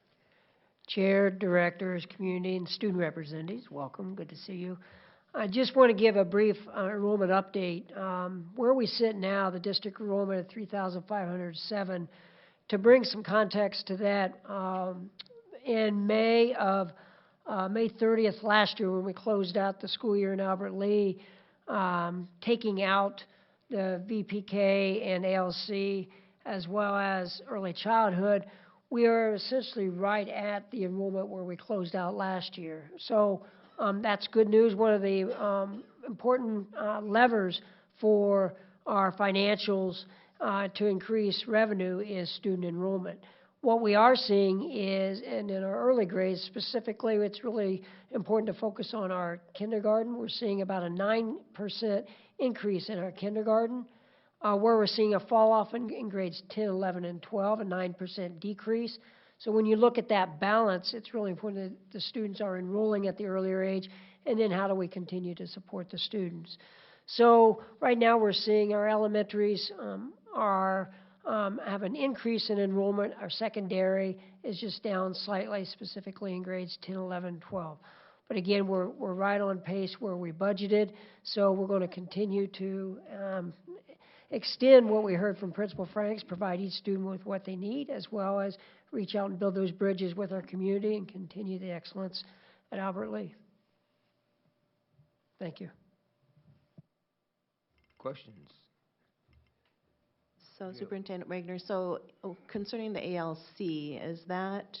Chair, directors, community, and student representatives, welcome. Good to see you. I just want to give a brief enrollment update. Where we sit now, the district enrollment at 3,507. To bring some context to that, in May 30th last year, when we closed out the school year in Albert Lee, taking out the VPK and ALC as well as early childhood, we are essentially right at the enrollment where we closed out last year. So that's good news. One of the important levers for our financials to increase revenue is student enrollment. What we are seeing is, and in our early grades specifically, it's really important to focus on our kindergarten. We're seeing about a 9% increase in our kindergarten, where we're seeing a fall off in grades 10, 11, and 12, a 9% decrease. So when you look at that balance, it's really important that the students are enrolling at the earlier age, and then how do we continue to support the students. So right now we're seeing our elementaries have an increase in enrollment. Our secondary is just down slightly, specifically in grades 10, 11, 12. But again, we're right on pace where we budgeted, so we're going to continue to extend what we heard from Principal Franks, provide each student with what they need, as well as reach out and build those bridges with our community and continue the excellence at Albert Lee. Thank you. Questions? So Superintendent Wagner, so concerning the ALC, is that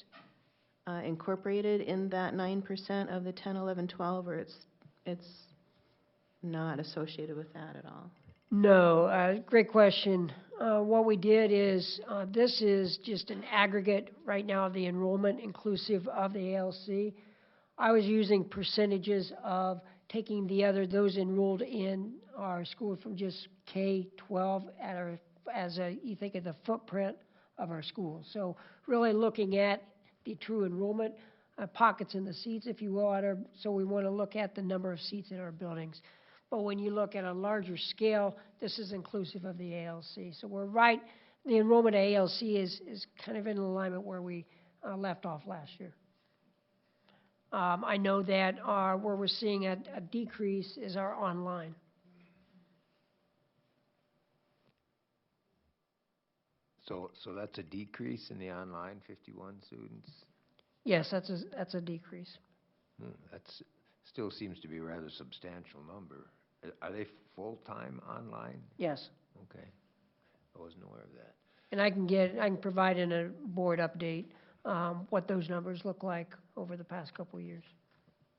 incorporated in that 9% of the 10, 11, 12, or it's not associated with that at all? No, great question. What we did is, this is just an aggregate right now of the enrollment inclusive of the ALC. I was using percentages of taking those enrolled in our school from just K-12 you think of the footprint of our school. So really looking at the true enrollment, pockets in the seats, if you will, so we want to look at the number of seats in our buildings. But when you look at a larger scale, this is inclusive of the ALC. So we're right, the enrollment at ALC is kind of in alignment where we left off last year. I know that where we're seeing a decrease is our online. So that's a decrease in the online, 51 students? Yes, that's a decrease. That's, still seems to be a rather substantial number. Are they full-time online? Yes. Okay. I wasn't aware of that. And I can provide in a board update, what those numbers look like over the past couple of years.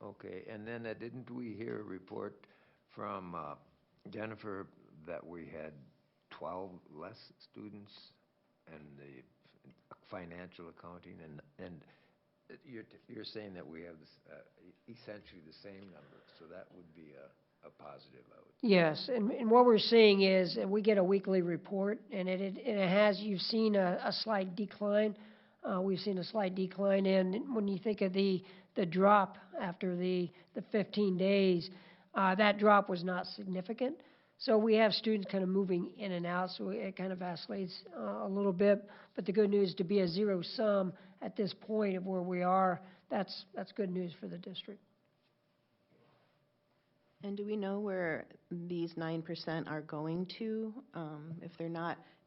Okay, and then didn't we hear a report from Jennifer that we had 12 less students in the financial accounting, and you're saying that we have essentially the same number, so that would be a positive, I would. Yes, and what we're seeing is, we get a weekly report, and it has, you've seen a slight decline. We've seen a slight decline, and when you think of the drop after the 15 days, that drop was not significant. So we have students kind of moving in and out, so it kind of oscillates a little bit. But the good news, to be a zero sum at this point of where we are, that's good news for the district. And do we know where these 9% are going to?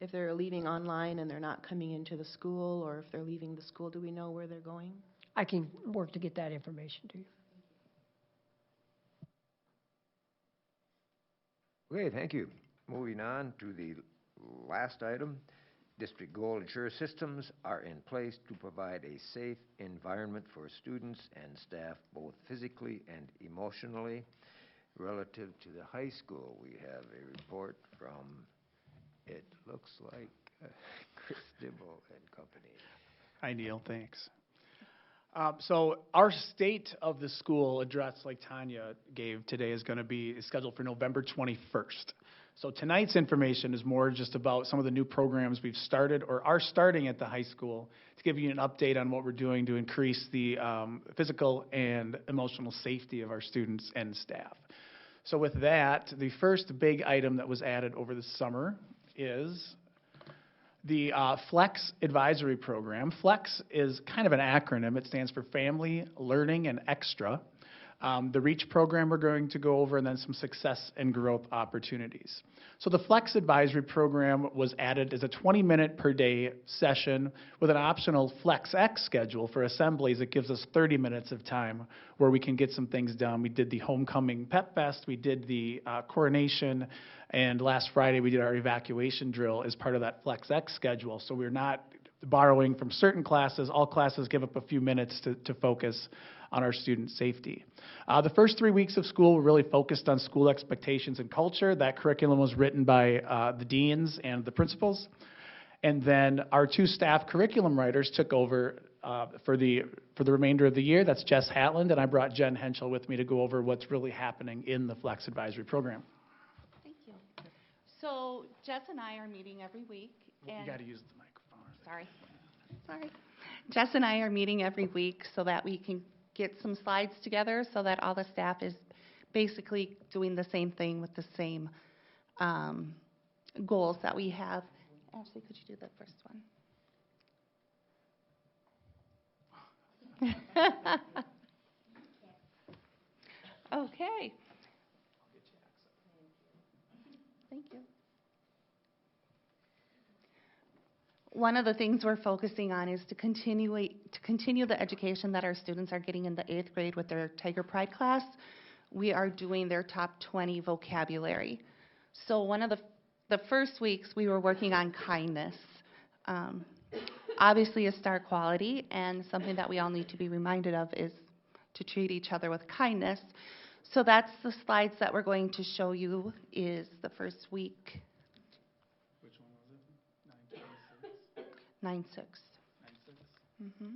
If they're leaving online and they're not coming into the school, or if they're leaving the school, do we know where they're going? I can work to get that information to you. Okay, thank you. Moving on to the last item. District goal ensure systems are in place to provide a safe environment for students and staff, both physically and emotionally. Relative to the high school, we have a report from, it looks like, Chris Dibble and company. Hi, Neil, thanks. So our state of the school address, like Tanya gave today, is scheduled for November 21st. So tonight's information is more just about some of the new programs we've started or are starting at the high school to give you an update on what we're doing to increase the physical and emotional safety of our students and staff. So with that, the first big item that was added over the summer is the FLEX advisory program. FLEX is kind of an acronym. It stands for Family, Learning, and Extra. The REACH program we're going to go over, and then some success and growth opportunities. So the FLEX advisory program was added as a 20-minute per day session with an optional FlexX schedule for assemblies. It gives us 30 minutes of time where we can get some things done. We did the homecoming pep fest, we did the coronation, and last Friday we did our evacuation drill as part of that FlexX schedule. So we're not borrowing from certain classes. All classes give up a few minutes to focus on our student safety. The first 3 weeks of school were really focused on school expectations and culture. That curriculum was written by the deans and the principals. And then our two staff curriculum writers took over for the remainder of the year. That's Jess Hatland, and I brought Jen Henschel with me to go over what's really happening in the FLEX advisory program. Thank you. So Jess and I are meeting every week. You got to use the microphone. Sorry. Jess and I are meeting every week so that we can get some slides together so that all the staff is basically doing the same thing with the same goals that we have. Ashley, could you do the first one? Okay. Thank you. One of the things we're focusing on is to continue the education that our students are getting in the 8th grade with their Tiger Pride class. We are doing their top 20 vocabulary. So one of the first weeks we were working on kindness. Obviously a star quality, and something that we all need to be reminded of is to treat each other with kindness. So that's the slides that we're going to show you is the first week. 9-6. 9-6. Mm-hmm.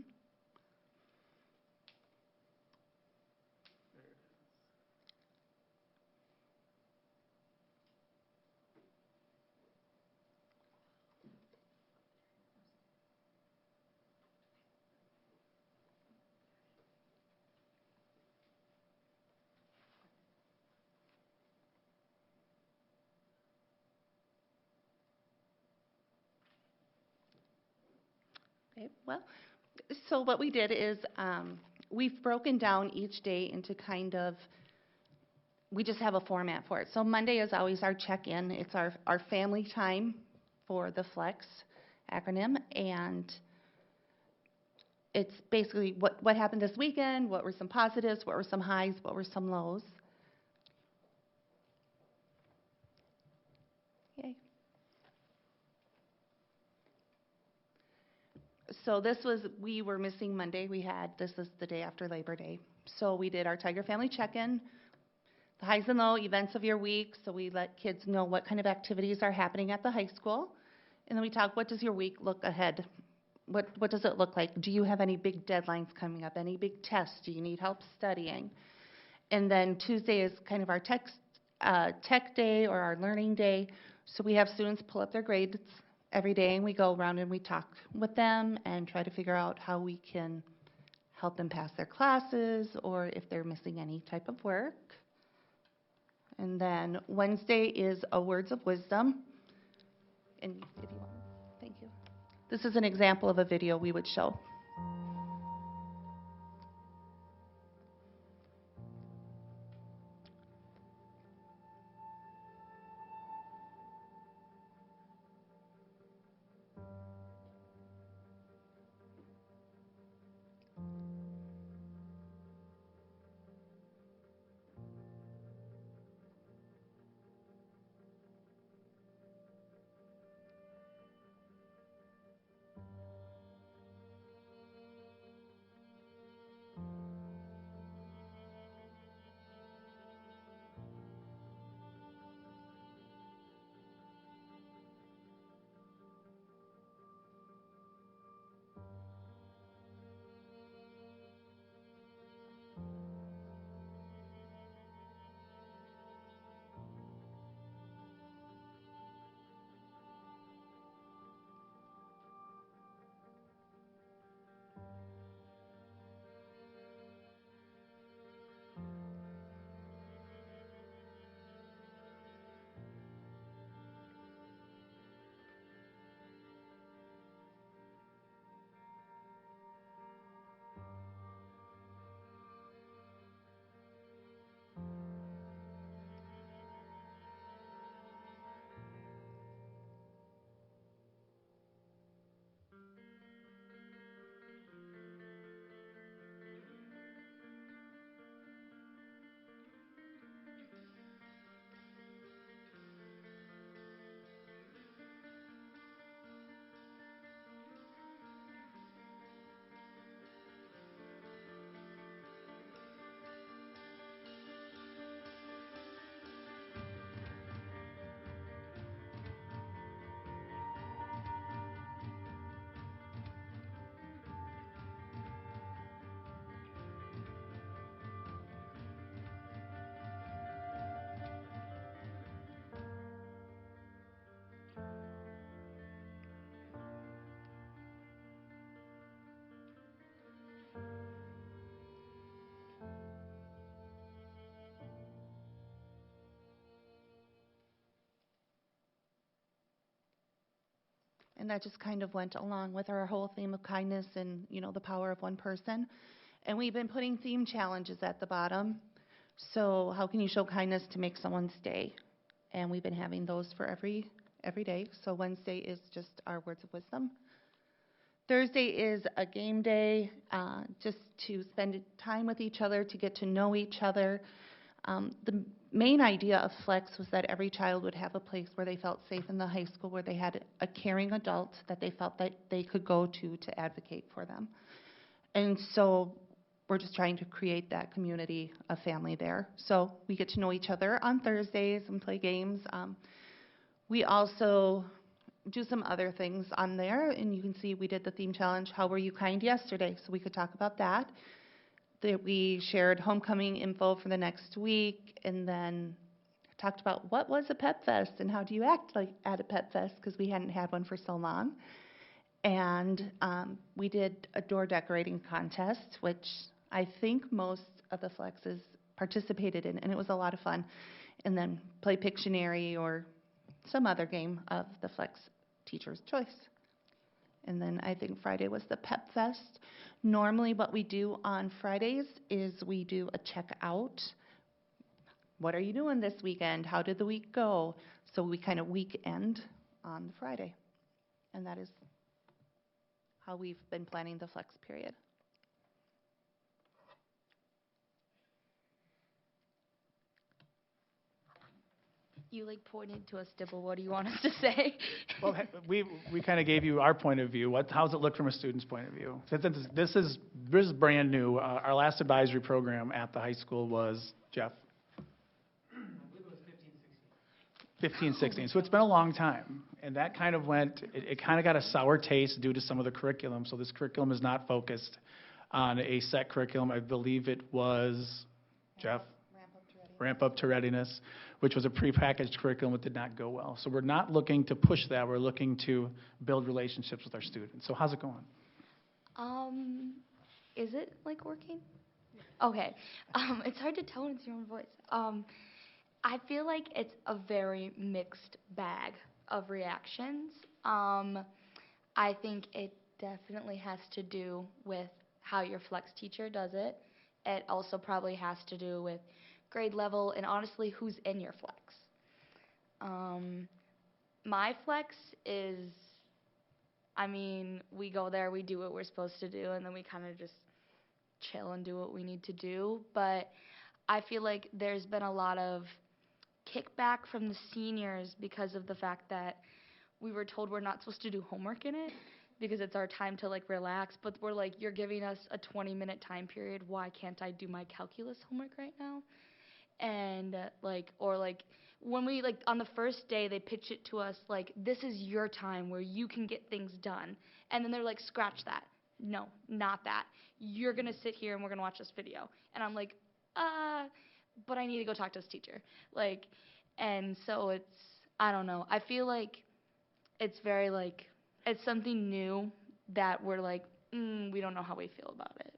Okay, well, so what we did is we've broken down each day into kind of, we just have a format for it. So Monday is always our check-in. It's our family time for the FLEX acronym, and it's basically what happened this weekend, what were some positives, what were some highs, what were some lows. Yay. So we were missing Monday. This is the day after Labor Day. So we did our Tiger Family Check-in, the highs and low events of your week. So we let kids know what kind of activities are happening at the high school. And then we talk, what does your week look ahead? What does it look like? Do you have any big deadlines coming up? Any big tests? Do you need help studying? And then Tuesday is kind of our tech day or our learning day. So we have students pull up their grades every day, and we go around and we talk with them and try to figure out how we can help them pass their classes or if they're missing any type of work. And then Wednesday is a Words of Wisdom. And if you want, thank you. This is an example of a video we would show. And that just kind of went along with our whole theme of kindness and, the power of one person. And we've been putting theme challenges at the bottom. So how can you show kindness to make someone's day? And we've been having those for every day. So Wednesday is just our Words of Wisdom. Thursday is a game day, just to spend time with each other, to get to know each other. The main idea of Flex was that every child would have a place where they felt safe in the high school, where they had a caring adult that they felt that they could go to advocate for them. And so we're just trying to create that community of family there. So we get to know each other on Thursdays and play games. We also do some other things on there, and you can see we did the theme challenge, How Were You Kind Yesterday? So we could talk about that. We shared homecoming info for the next week, and then talked about what was a Pep Fest and how do you act like at a Pep Fest, because we hadn't had one for so long. And we did a door decorating contest, which I think most of the Flexes participated in, and it was a lot of fun. And then play Pictionary or some other game of the Flex teacher's choice. And then I think Friday was the Pep Fest. Normally what we do on Fridays is we do a check out. What are you doing this weekend? How did the week go? So we kind of weekend on Friday. And that is how we've been planning the flex period. You like pointed to us, Dibble. What do you want us to say? Well, we kind of gave you our point of view. How's it look from a student's point of view? This is brand new. Our last advisory program at the high school was, Jeff? I believe it was 15, 16. So it's been a long time. And that kind of it kind of got a sour taste due to some of the curriculum. So this curriculum is not focused on a set curriculum. I believe it was, Jeff? Ramp Up to Readiness, which was a prepackaged curriculum that did not go well. So we're not looking to push that. We're looking to build relationships with our students. So how's it going? Is it like working? Okay. It's hard to tell when it's your own voice. I feel like it's a very mixed bag of reactions. I think it definitely has to do with how your flex teacher does it. It also probably has to do with grade level and honestly who's in your flex. My flex is, I mean, we go there, we do what we're supposed to do, and then we kind of just chill and do what we need to do. But I feel like there's been a lot of kickback from the seniors because of the fact that we were told we're not supposed to do homework in it because it's our time to like relax, but we're like, you're giving us a 20-minute time period, why can't I do my calculus homework right now? And when we on the first day they pitch it to us like, this is your time where you can get things done, and then they're like, scratch that, no, not that, you're gonna sit here and we're gonna watch this video. And I'm like, but I need to go talk to this teacher, and so it's, I don't know, I feel like it's very it's something new that we're like, we don't know how we feel about it.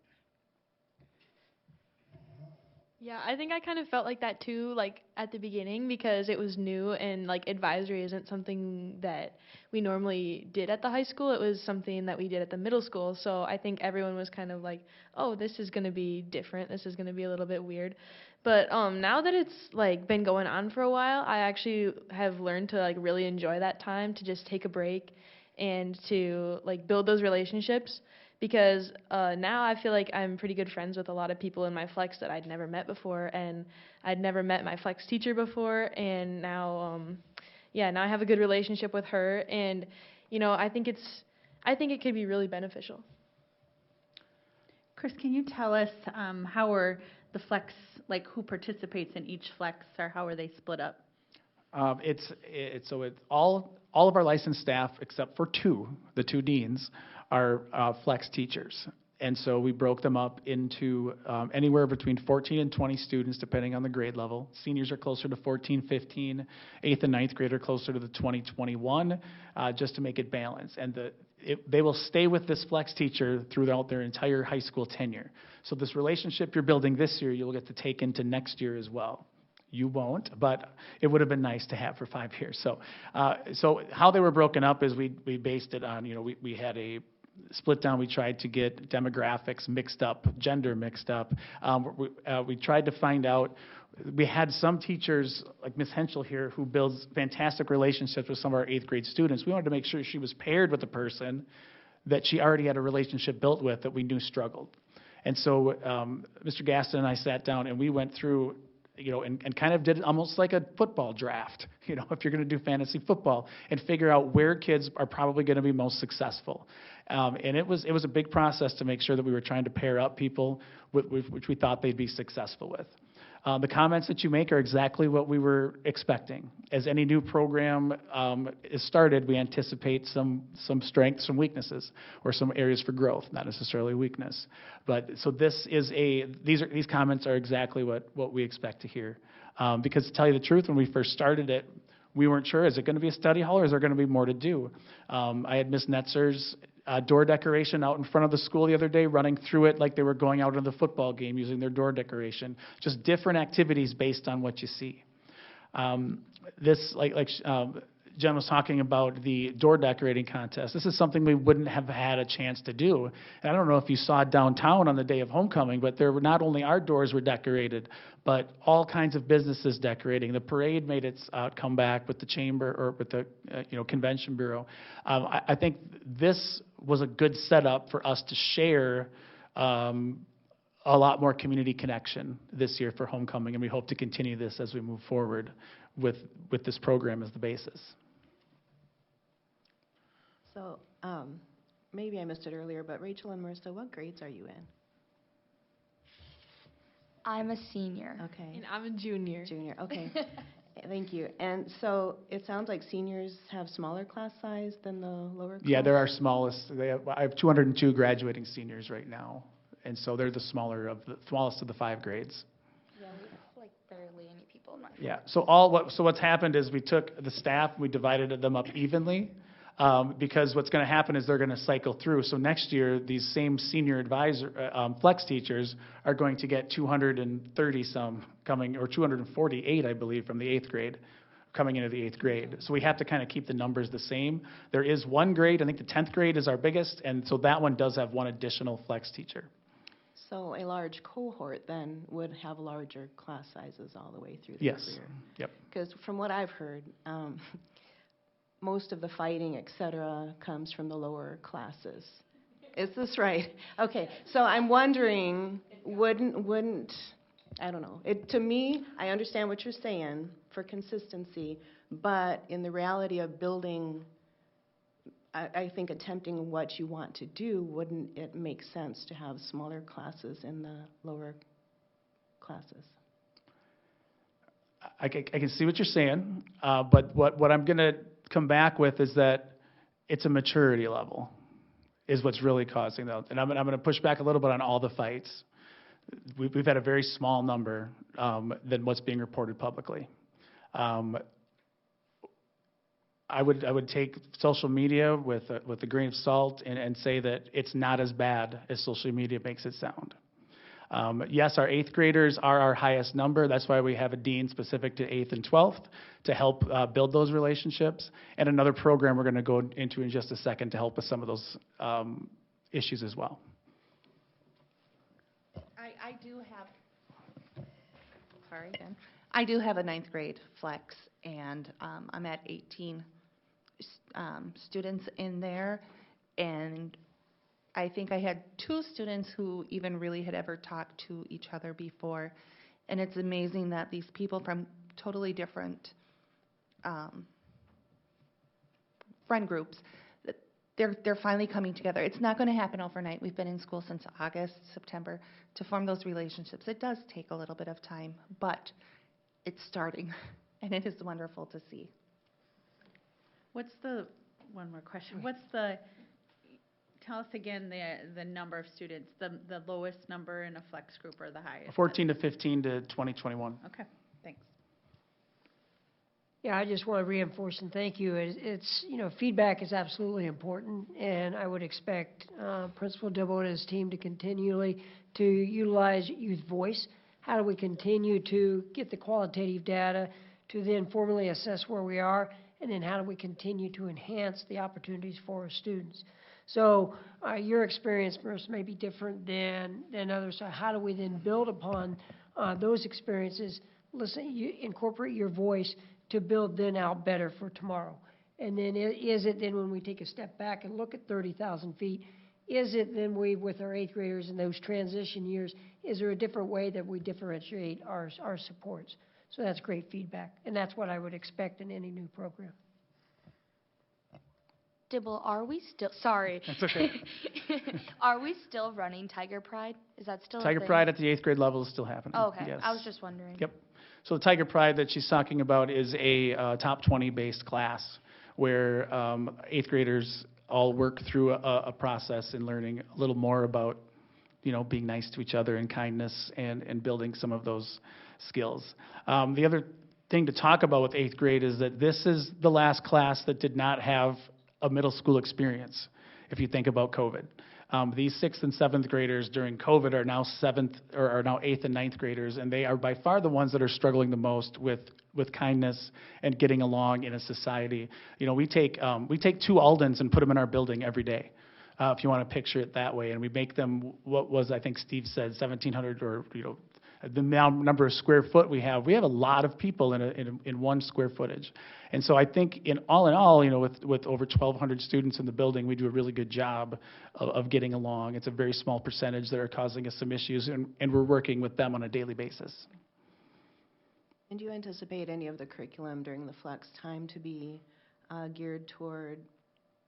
Yeah, I think I kind of felt like that too, at the beginning, because it was new and advisory isn't something that we normally did at the high school. It was something that we did at the middle school. So I think everyone was kind of like, oh, this is going to be different. This is going to be a little bit weird. But now that it's been going on for a while, I actually have learned to really enjoy that time to just take a break and to build those relationships. Because now I feel like I'm pretty good friends with a lot of people in my flex that I'd never met before, and I'd never met my flex teacher before, and now, now I have a good relationship with her, and I think it could be really beneficial. Chris, can you tell us how are the flex, who participates in each flex, or how are they split up? It's all of our licensed staff except for the two deans are flex teachers. And so we broke them up into anywhere between 14 and 20 students, depending on the grade level. Seniors are closer to 14, 15. 8th and 9th grade are closer to the 20, 21, just to make it balanced. And they will stay with this flex teacher throughout their entire high school tenure. So this relationship you're building this year, you'll get to take into next year as well. You won't, but it would have been nice to have for 5 years. So how they were broken up is we based it on, we had a split down. We tried to get demographics mixed up, gender mixed up. We tried to find out. We had some teachers, like Ms. Henschel here, who builds fantastic relationships with some of our 8th grade students. We wanted to make sure she was paired with a person that she already had a relationship built with that we knew struggled. And so Mr. Gaston and I sat down and we went through, and kind of did almost like a football draft, if you're going to do fantasy football, and figure out where kids are probably going to be most successful. And it was a big process to make sure that we were trying to pair up people which we thought they'd be successful with. The comments that you make are exactly what we were expecting. As any new program is started, we anticipate some strengths, some weaknesses, or some areas for growth, not necessarily weakness. But so these comments are exactly what we expect to hear. Because to tell you the truth, when we first started it, we weren't sure, is it going to be a study hall or is there going to be more to do? I had Ms. Netzer's door decoration out in front of the school the other day, running through it like they were going out to the football game using their door decoration. Just different activities based on what you see. Jen was talking about the door decorating contest. This is something we wouldn't have had a chance to do. And I don't know if you saw downtown on the day of homecoming, but there were not only our doors were decorated, but all kinds of businesses decorating. The parade made its comeback with the chamber or with the convention bureau. I think this was a good setup for us to share a lot more community connection this year for homecoming, and we hope to continue this as we move forward with this program as the basis. So, maybe I missed it earlier, but Rachel and Marissa, what grades are you in? I'm a senior. Okay. And I'm a junior. Junior, okay. Thank you. And so it sounds like seniors have smaller class size than the lower class? Yeah, they're our smallest. I have 202 graduating seniors right now, and so they're the smallest of the 5 grades. Yeah, we have like barely any people in my Yeah. So what's happened is we took the staff, we divided them up evenly, because what's going to happen is they're going to cycle through. So next year, these same senior advisor flex teachers are going to get 230 some coming, or 248, I believe, from the 8th grade coming into the 8th grade. So we have to kind of keep the numbers the same. There is one grade, I think the 10th grade is our biggest, and so that one does have one additional flex teacher. So a large cohort then would have larger class sizes all the way through the Yes. career? Yep. Because from what I've heard, most of the fighting, et cetera, comes from the lower classes. Is this right? Okay, so I'm wondering, wouldn't, I don't know. To me, I understand what you're saying for consistency, but in the reality of building, I think attempting what you want to do, wouldn't it make sense to have smaller classes in the lower classes? I can see what you're saying, but what I'm going to come back with is that it's a maturity level is what's really causing that. And I'm going to push back a little bit on all the fights. We've had a very small number than what's being reported publicly. I would take social media with a grain of salt and say that it's not as bad as social media makes it sound. Yes, our 8th graders are our highest number. That's why we have a dean specific to 8th and 12th to help build those relationships. And another program we're going to go into in just a second to help with some of those issues as well. I do have, sorry again. I do have a 9th grade flex, and I'm at 18 students in there, and I think I had 2 students who even really had ever talked to each other before, and it's amazing that these people from totally different friend groups, they're finally coming together. It's not going to happen overnight. We've been in school since August, September to form those relationships. It does take a little bit of time, but it's starting, and it is wonderful to see. One more question. Tell us again the number of students, the lowest number in a flex group or the highest? 14 to 15 to 20, 21. Okay, thanks. Yeah, I just want to reinforce and thank you. It's feedback is absolutely important, and I would expect Principal Dibble and his team to continually to utilize youth voice. How do we continue to get the qualitative data to then formally assess where we are, and then how do we continue to enhance the opportunities for our students? So your experience, Marissa, may be different than others. So how do we then build upon those experiences, incorporate your voice to build then out better for tomorrow? And then is it then when we take a step back and look at 30,000 feet, is it then with our 8th graders in those transition years, is there a different way that we differentiate our supports? So that's great feedback, and that's what I would expect in any new program. Dibble, are we still, sorry. That's okay. Are we still running Tiger Pride? Is that still a Tiger thing? Pride at the 8th grade level is still happening. Oh, okay, Yes. I was just wondering. Yep. So the Tiger Pride that she's talking about is a top 20 based class where 8th graders all work through a process in learning a little more about, being nice to each other and kindness and building some of those skills. The other thing to talk about with 8th grade is that this is the last class that did not have a middle school experience, if you think about COVID. These 6th and 7th graders during COVID are now 8th and 9th graders, and they are by far the ones that are struggling the most with kindness and getting along in a society. We take 2 Aldens and put them in our building every day, if you want to picture it that way, and we make them what was, I think Steve said, 1,700 or the number of square foot we have a lot of people in one square footage. And so I think in all, you know, with over 1,200 students in the building, we do a really good job of getting along. It's a very small percentage that are causing us some issues, and we're working with them on a daily basis. And do you anticipate any of the curriculum during the flex time to be geared toward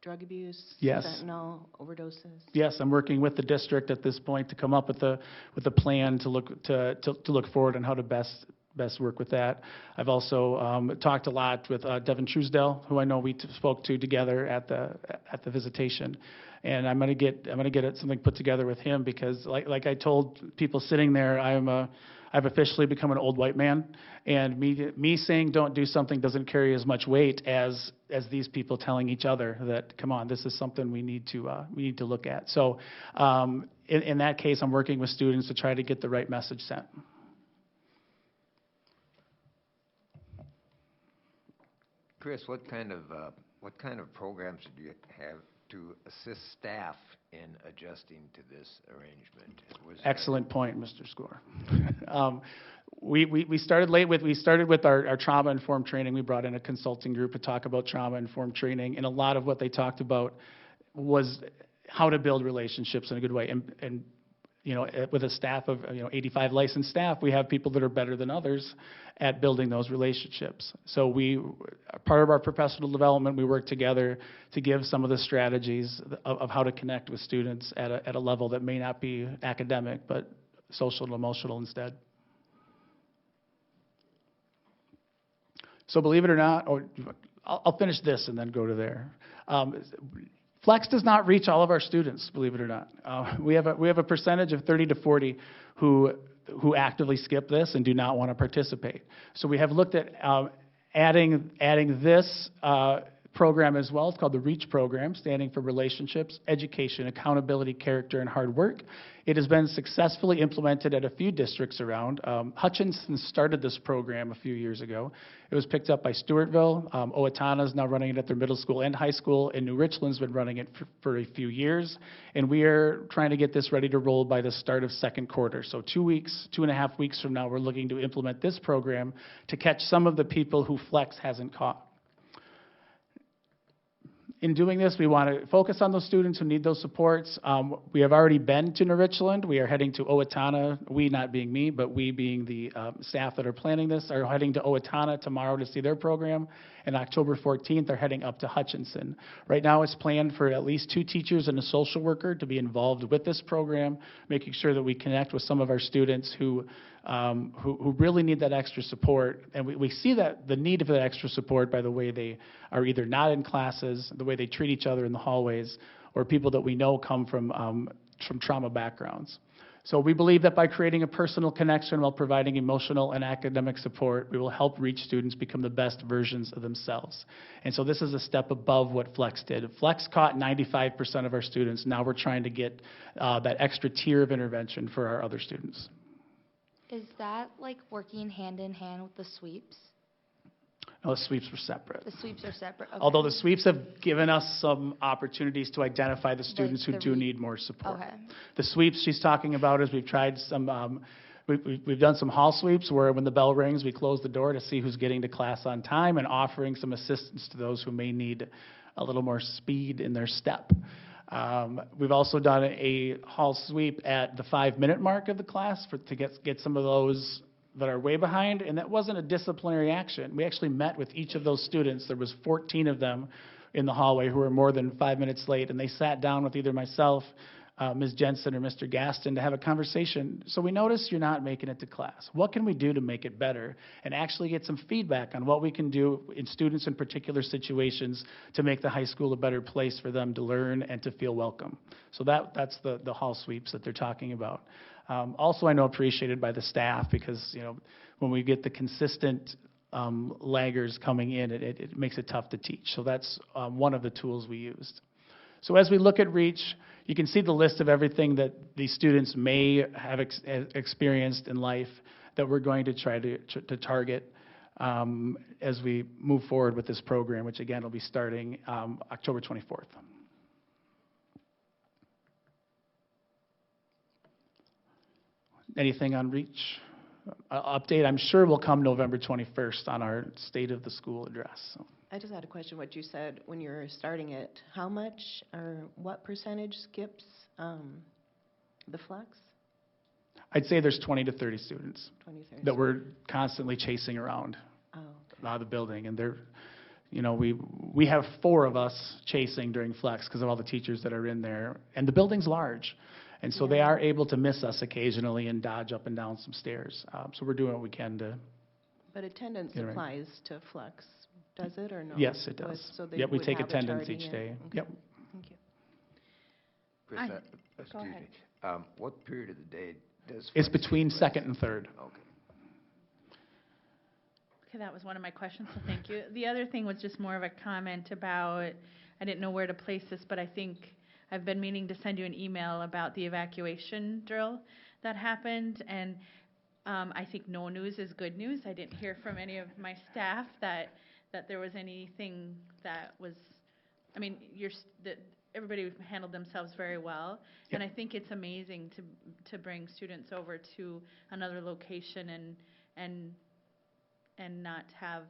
drug abuse, Yes. fentanyl, overdoses? Yes, I'm working with the district at this point to come up with a plan to look forward on how to best work with that. I've also talked a lot with Devin Truesdell, who I know we spoke to together at the visitation, and I'm gonna get something put together with him, because like I told people sitting there, I've officially become an old white man, and me saying don't do something doesn't carry as much weight as these people telling each other that, come on, this is something we need to look at. So in that case, I'm working with students to try to get the right message sent. Chris, what kind of programs do you have to assist staff in adjusting to this arrangement? Excellent point, Mr. Score. We started with our trauma-informed training. We brought in a consulting group to talk about trauma-informed training, and a lot of what they talked about was how to build relationships in a good way. And you know, with a staff of 85 licensed staff, we have people that are better than others at building those relationships. So part of our professional development, we work together to give some of the strategies of how to connect with students at a level that may not be academic, but social and emotional instead. So believe it or not, I'll finish this and then go to there. Flex does not reach all of our students, believe it or not. We have a percentage of 30 to 40 who actively skip this and do not want to participate. So we have looked at adding this program as well. It's called the REACH program, standing for Relationships, Education, Accountability, Character, and Hard Work. It has been successfully implemented at a few districts around. Hutchinson started this program a few years ago. It was picked up by Stewartville. Owatonna is now running it at their middle school and high school, and New Richland's been running it for a few years. And we are trying to get this ready to roll by the start of second quarter. So 2.5 weeks from now, we're looking to implement this program to catch some of the people who Flex hasn't caught. In doing this, we want to focus on those students who need those supports. We have already been to New Richland. We are heading to Owatonna. We, not being me, but we being the staff that are planning this, are heading to Owatonna tomorrow to see their program. And October 14th, they're heading up to Hutchinson. Right now, it's planned for at least 2 teachers and a social worker to be involved with this program, making sure that we connect with some of our students who really need that extra support. And we see that the need for that extra support by the way they are either not in classes, the way they treat each other in the hallways, or people that we know come from trauma backgrounds. So we believe that by creating a personal connection while providing emotional and academic support, we will help REACH students become the best versions of themselves. And so this is a step above what Flex did. Flex caught 95% of our students. Now we're trying to get that extra tier of intervention for our other students. Is that like working hand in hand with the sweeps? No, the sweeps were separate. The sweeps are separate. Okay. Although the sweeps have given us some opportunities to identify the students who do need more support. Okay. The sweeps she's talking about is we've tried some, we've done some hall sweeps where when the bell rings, we close the door to see who's getting to class on time and offering some assistance to those who may need a little more speed in their step. We've also done a hall sweep at the 5-minute mark of the class to get some of those that are way behind, and that wasn't a disciplinary action. We actually met with each of those students. There was 14 of them in the hallway who were more than 5 minutes late, and they sat down with either myself, Ms. Jensen, or Mr. Gaston to have a conversation. So we noticed you're not making it to class. What can we do to make it better? And actually get some feedback on what we can do in students in particular situations to make the high school a better place for them to learn and to feel welcome. So that's the hall sweeps that they're talking about. Also, I know appreciated by the staff because, you know, when we get the consistent laggers coming in, it makes it tough to teach. So that's one of the tools we used. So as we look at REACH, you can see the list of everything that these students may have experienced in life that we're going to try to target as we move forward with this program, which again will be starting October 24th. Anything on REACH? update, I'm sure, will come November 21st on our State of the School address. So. I just had a question, what you said when you were starting it, how much or what percentage skips the flex? I'd say there's 20 to 30 students 20, 30. that we're constantly chasing around Oh, the building, and they're, you know, we have 4 of us chasing during flex because of all the teachers that are in there, and the building's large, and so they Yeah. are able to miss us occasionally and dodge up and down some stairs. So we're doing what we can to. but attendance Get it right. applies to flex, does it or no? Yes, it does. So they Yep, we would take have it attendance already each in? day. Okay. Yep. Thank you. Chris, I- excuse ahead. me. What period of the day does? It's flex between take place? 2nd and 3rd. Okay. Okay, that was one of my questions, so thank you. The other thing was just more of a comment about, I didn't know where to place this, but I think I've been meaning to send you an email about the evacuation drill that happened, and I think no news is good news. I didn't hear from any of my staff that there was anything that was, I mean, everybody handled themselves very well, and I think it's amazing to bring students over to another location and not have,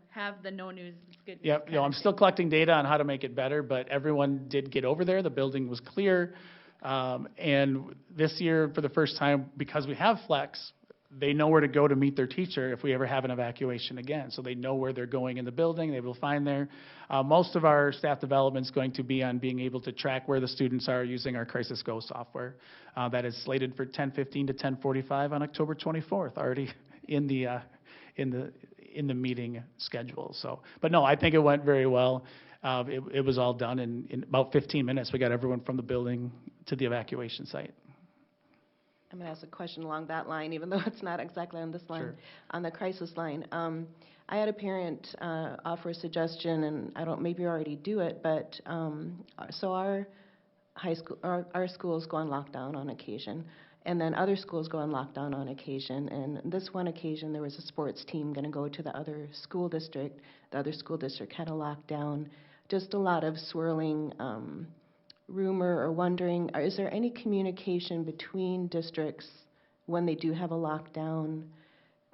have the no news is good news. Yep, kinda I'm still thing. collecting data on how to make it better, but everyone did get over there. The building was clear. And this year, for the first time, because we have flex, they know where to go to meet their teacher if we ever have an evacuation again. So they know where they're going in the building, they will find there. Most of our staff development is going to be on being able to track where the students are using our Crisis Go software. That is slated for 10:15 to 10:45 on October 24th, already in the meeting schedule. So, but no, I think it went very well. It was all done in about 15 minutes. We got everyone from the building to the evacuation site. I'm going to ask a question along that line, even though it's not exactly on this line, Sure. on the crisis line. I had a parent offer a suggestion, and I don't, maybe you already do it, but so our high school, our schools go on lockdown on occasion, and then other schools go on lockdown on occasion. And this one occasion, there was a sports team going to go to the other school district. The other school district had a lockdown. Just a lot of swirling rumor or wondering, is there any communication between districts when they do have a lockdown?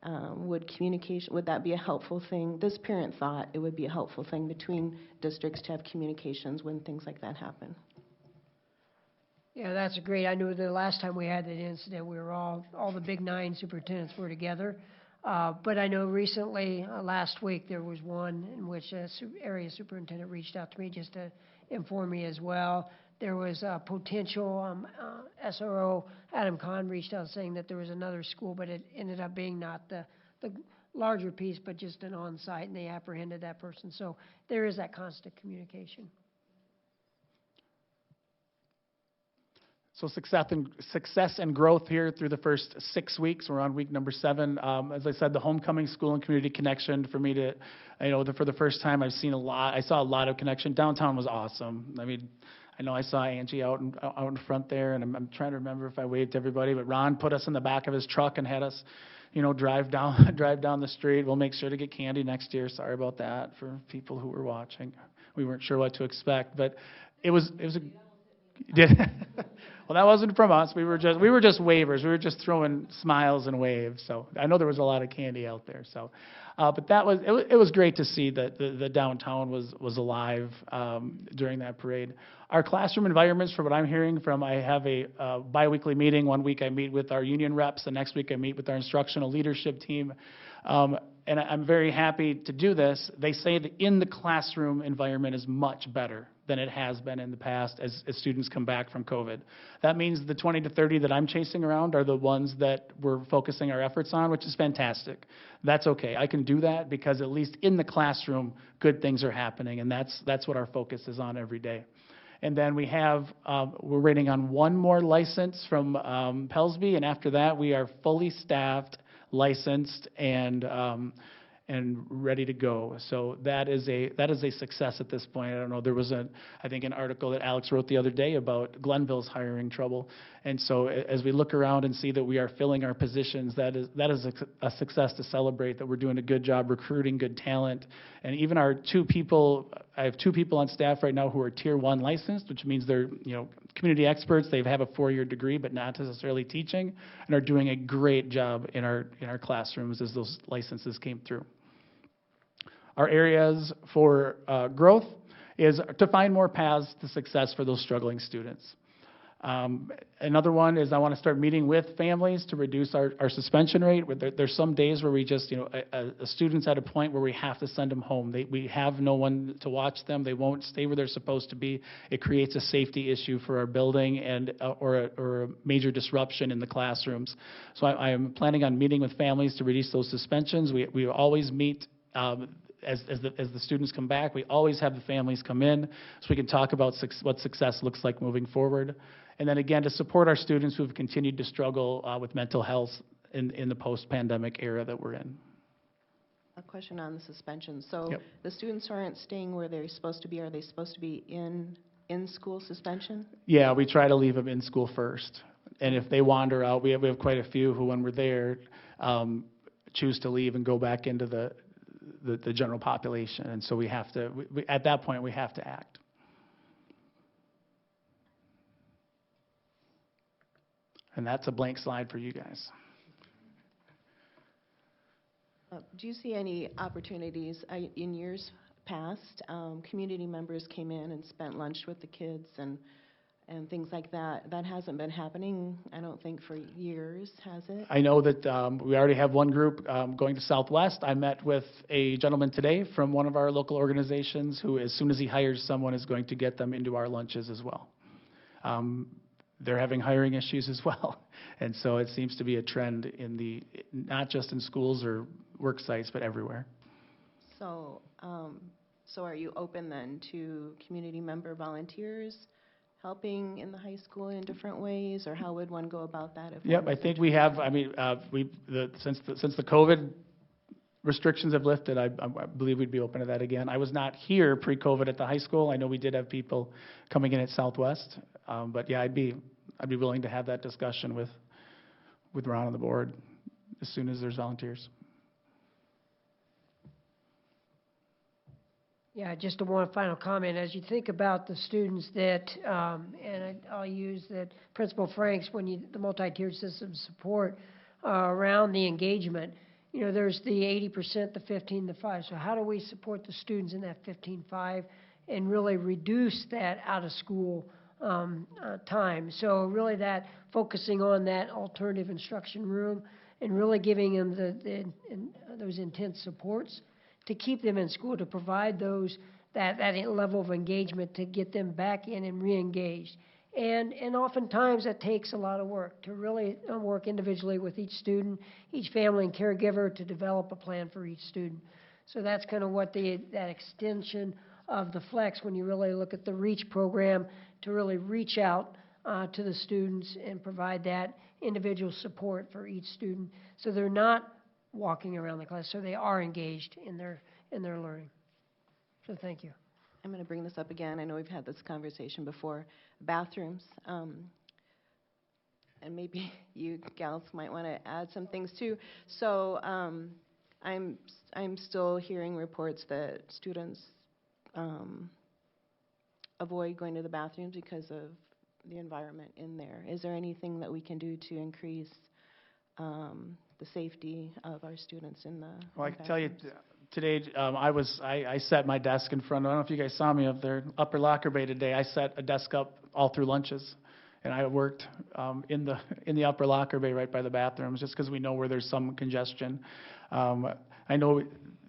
Would that be a helpful thing? This parent thought it would be a helpful thing between districts to have communications when things like that happen. Yeah, that's great. I knew the last time we had that incident, we were all the Big 9 superintendents were together. But I know recently, last week, there was one in which a area superintendent reached out to me just to inform me as well. There was a potential SRO, Adam Kahn, reached out saying that there was another school, but it ended up being not the larger piece, but just an on-site, and they apprehended that person. So there is that constant communication. So success and growth here through the first 6 weeks. We're on week number 7. As I said, the homecoming school and community connection for me to, for the first time, I saw a lot of connection. Downtown was awesome. I mean, I know I saw Angie out in front there, and I'm trying to remember if I waved to everybody, but Ron put us in the back of his truck and had us, drive down the street. We'll make sure to get candy next year. Sorry about that for people who were watching. We weren't sure what to expect, but it was well, that wasn't from us. We were just wavers. We were just throwing smiles and waves. So I know there was a lot of candy out there. So, but it was great to see that the downtown was alive during that parade. Our classroom environments, from what I'm hearing from, I have a biweekly meeting. One week I meet with our union reps. The next week I meet with our instructional leadership team. And I'm very happy to do this. They say that in the classroom environment is much better than it has been in the past as students come back from COVID. That means the 20 to 30 that I'm chasing around are the ones that we're focusing our efforts on, which is fantastic. That's okay. I can do that because at least in the classroom, good things are happening, and that's what our focus is on every day. And then we have, we're waiting on one more license from Pelsby, and after that, we are fully staffed, licensed, and ready to go. So that is a success at this point. I don't know, there was I think an article that Alex wrote the other day about Glenville's hiring trouble, And so as we look around and see that we are filling our positions, that is a success to celebrate, that we're doing a good job recruiting good talent. And even our I have 2 people on staff right now who are Tier 1 licensed, which means they're, community experts. They have a 4-year degree, but not necessarily teaching, and are doing a great job in our classrooms as those licenses came through. Our areas for growth is to find more paths to success for those struggling students. Another one is I want to start meeting with families to reduce our suspension rate. There's some days where we just, a student's at a point where we have to send them home. We have no one to watch them. They won't stay where they're supposed to be. It creates a safety issue for our building and or a major disruption in the classrooms. So I am planning on meeting with families to reduce those suspensions. We always meet as the students come back. We always have the families come in so we can talk about what success looks like moving forward. And then again, to support our students who have continued to struggle with mental health in the post-pandemic era that we're in. A question on the suspension. So Yep. the students who aren't staying where they're supposed to be, are they supposed to be in school suspension? Yeah, we try to leave them in school first. And if they wander out, we have quite a few who, when we're there, choose to leave and go back into the general population. And so we have to, at that point, we have to act. And that's a blank slide for you guys. Do you see any opportunities in years past? Community members came in and spent lunch with the kids and things like that. That hasn't been happening, I don't think, for years, has it? I know that we already have one group going to Southwest. I met with a gentleman today from one of our local organizations who, as soon as he hires someone, is going to get them into our lunches as well. They're having hiring issues as well. And so it seems to be a trend in not just in schools or work sites, but everywhere. So, so are you open then to community member volunteers helping in the high school in different ways, or how would one go about that? Yep, I think we have. I mean, since the COVID restrictions have lifted, I believe we'd be open to that again. I was not here pre-COVID at the high school. I know we did have people coming in at Southwest, but yeah, I'd be willing to have that discussion with Ron on the board as soon as there's volunteers. Yeah, just one final comment. As you think about the students that, and I'll use that Principal Frank's, the multi-tiered system support around the engagement, there's the 80%, the 15, the 5. So how do we support the students in that 15-5 and really reduce that out of school time? So really that focusing on that alternative instruction room and really giving them those intense supports to keep them in school, to provide that level of engagement to get them back in and re-engaged. And oftentimes that takes a lot of work to really work individually with each student, each family and caregiver to develop a plan for each student. So that's kind of what that extension of the Flex, when you really look at the REACH program, to really reach out to the students and provide that individual support for each student, so they're not walking around the class, so they are engaged in their learning. So thank you. I'm going to bring this up again. I know we've had this conversation before. Bathrooms, and maybe you gals might want to add some things too. So I'm still hearing reports that students avoid going to the bathrooms because of the environment in there. Is there anything that we can do to increase the safety of our students in the Well, I can tell you today, I set my desk in front of, I don't know if you guys saw me up there, upper locker bay today. I set a desk up all through lunches, and I worked in the upper locker bay right by the bathrooms, just because we know where there's some congestion. I know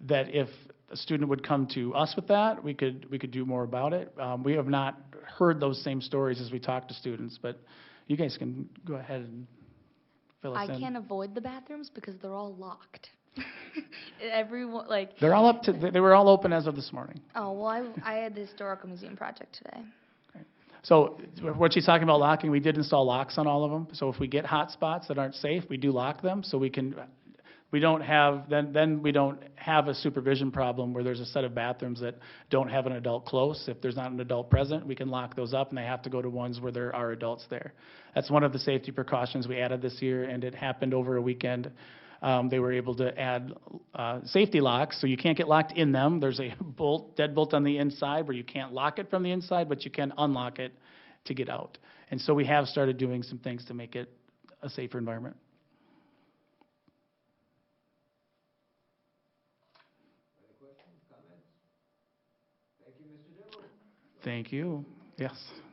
that if a student would come to us with that, we could do more about it. We have not heard those same stories as we talk to students, but you guys can go ahead and fill us in. I can't avoid the bathrooms because they're all locked. Everyone, They're all they were all open as of this morning. Oh, well, I had the historical museum project today. Okay. So what she's talking about locking, we did install locks on all of them. So if we get hot spots that aren't safe, we do lock them, so we can We don't have, then we don't have a supervision problem where there's a set of bathrooms that don't have an adult close. If there's not an adult present, we can lock those up, and they have to go to ones where there are adults there. That's one of the safety precautions we added this year, and it happened over a weekend. They were able to add safety locks, so you can't get locked in them. There's a deadbolt on the inside where you can't lock it from the inside, but you can unlock it to get out. And so we have started doing some things to make it a safer environment. Any questions, comments? Thank you, Mr. Dibble. Thank you. Yes.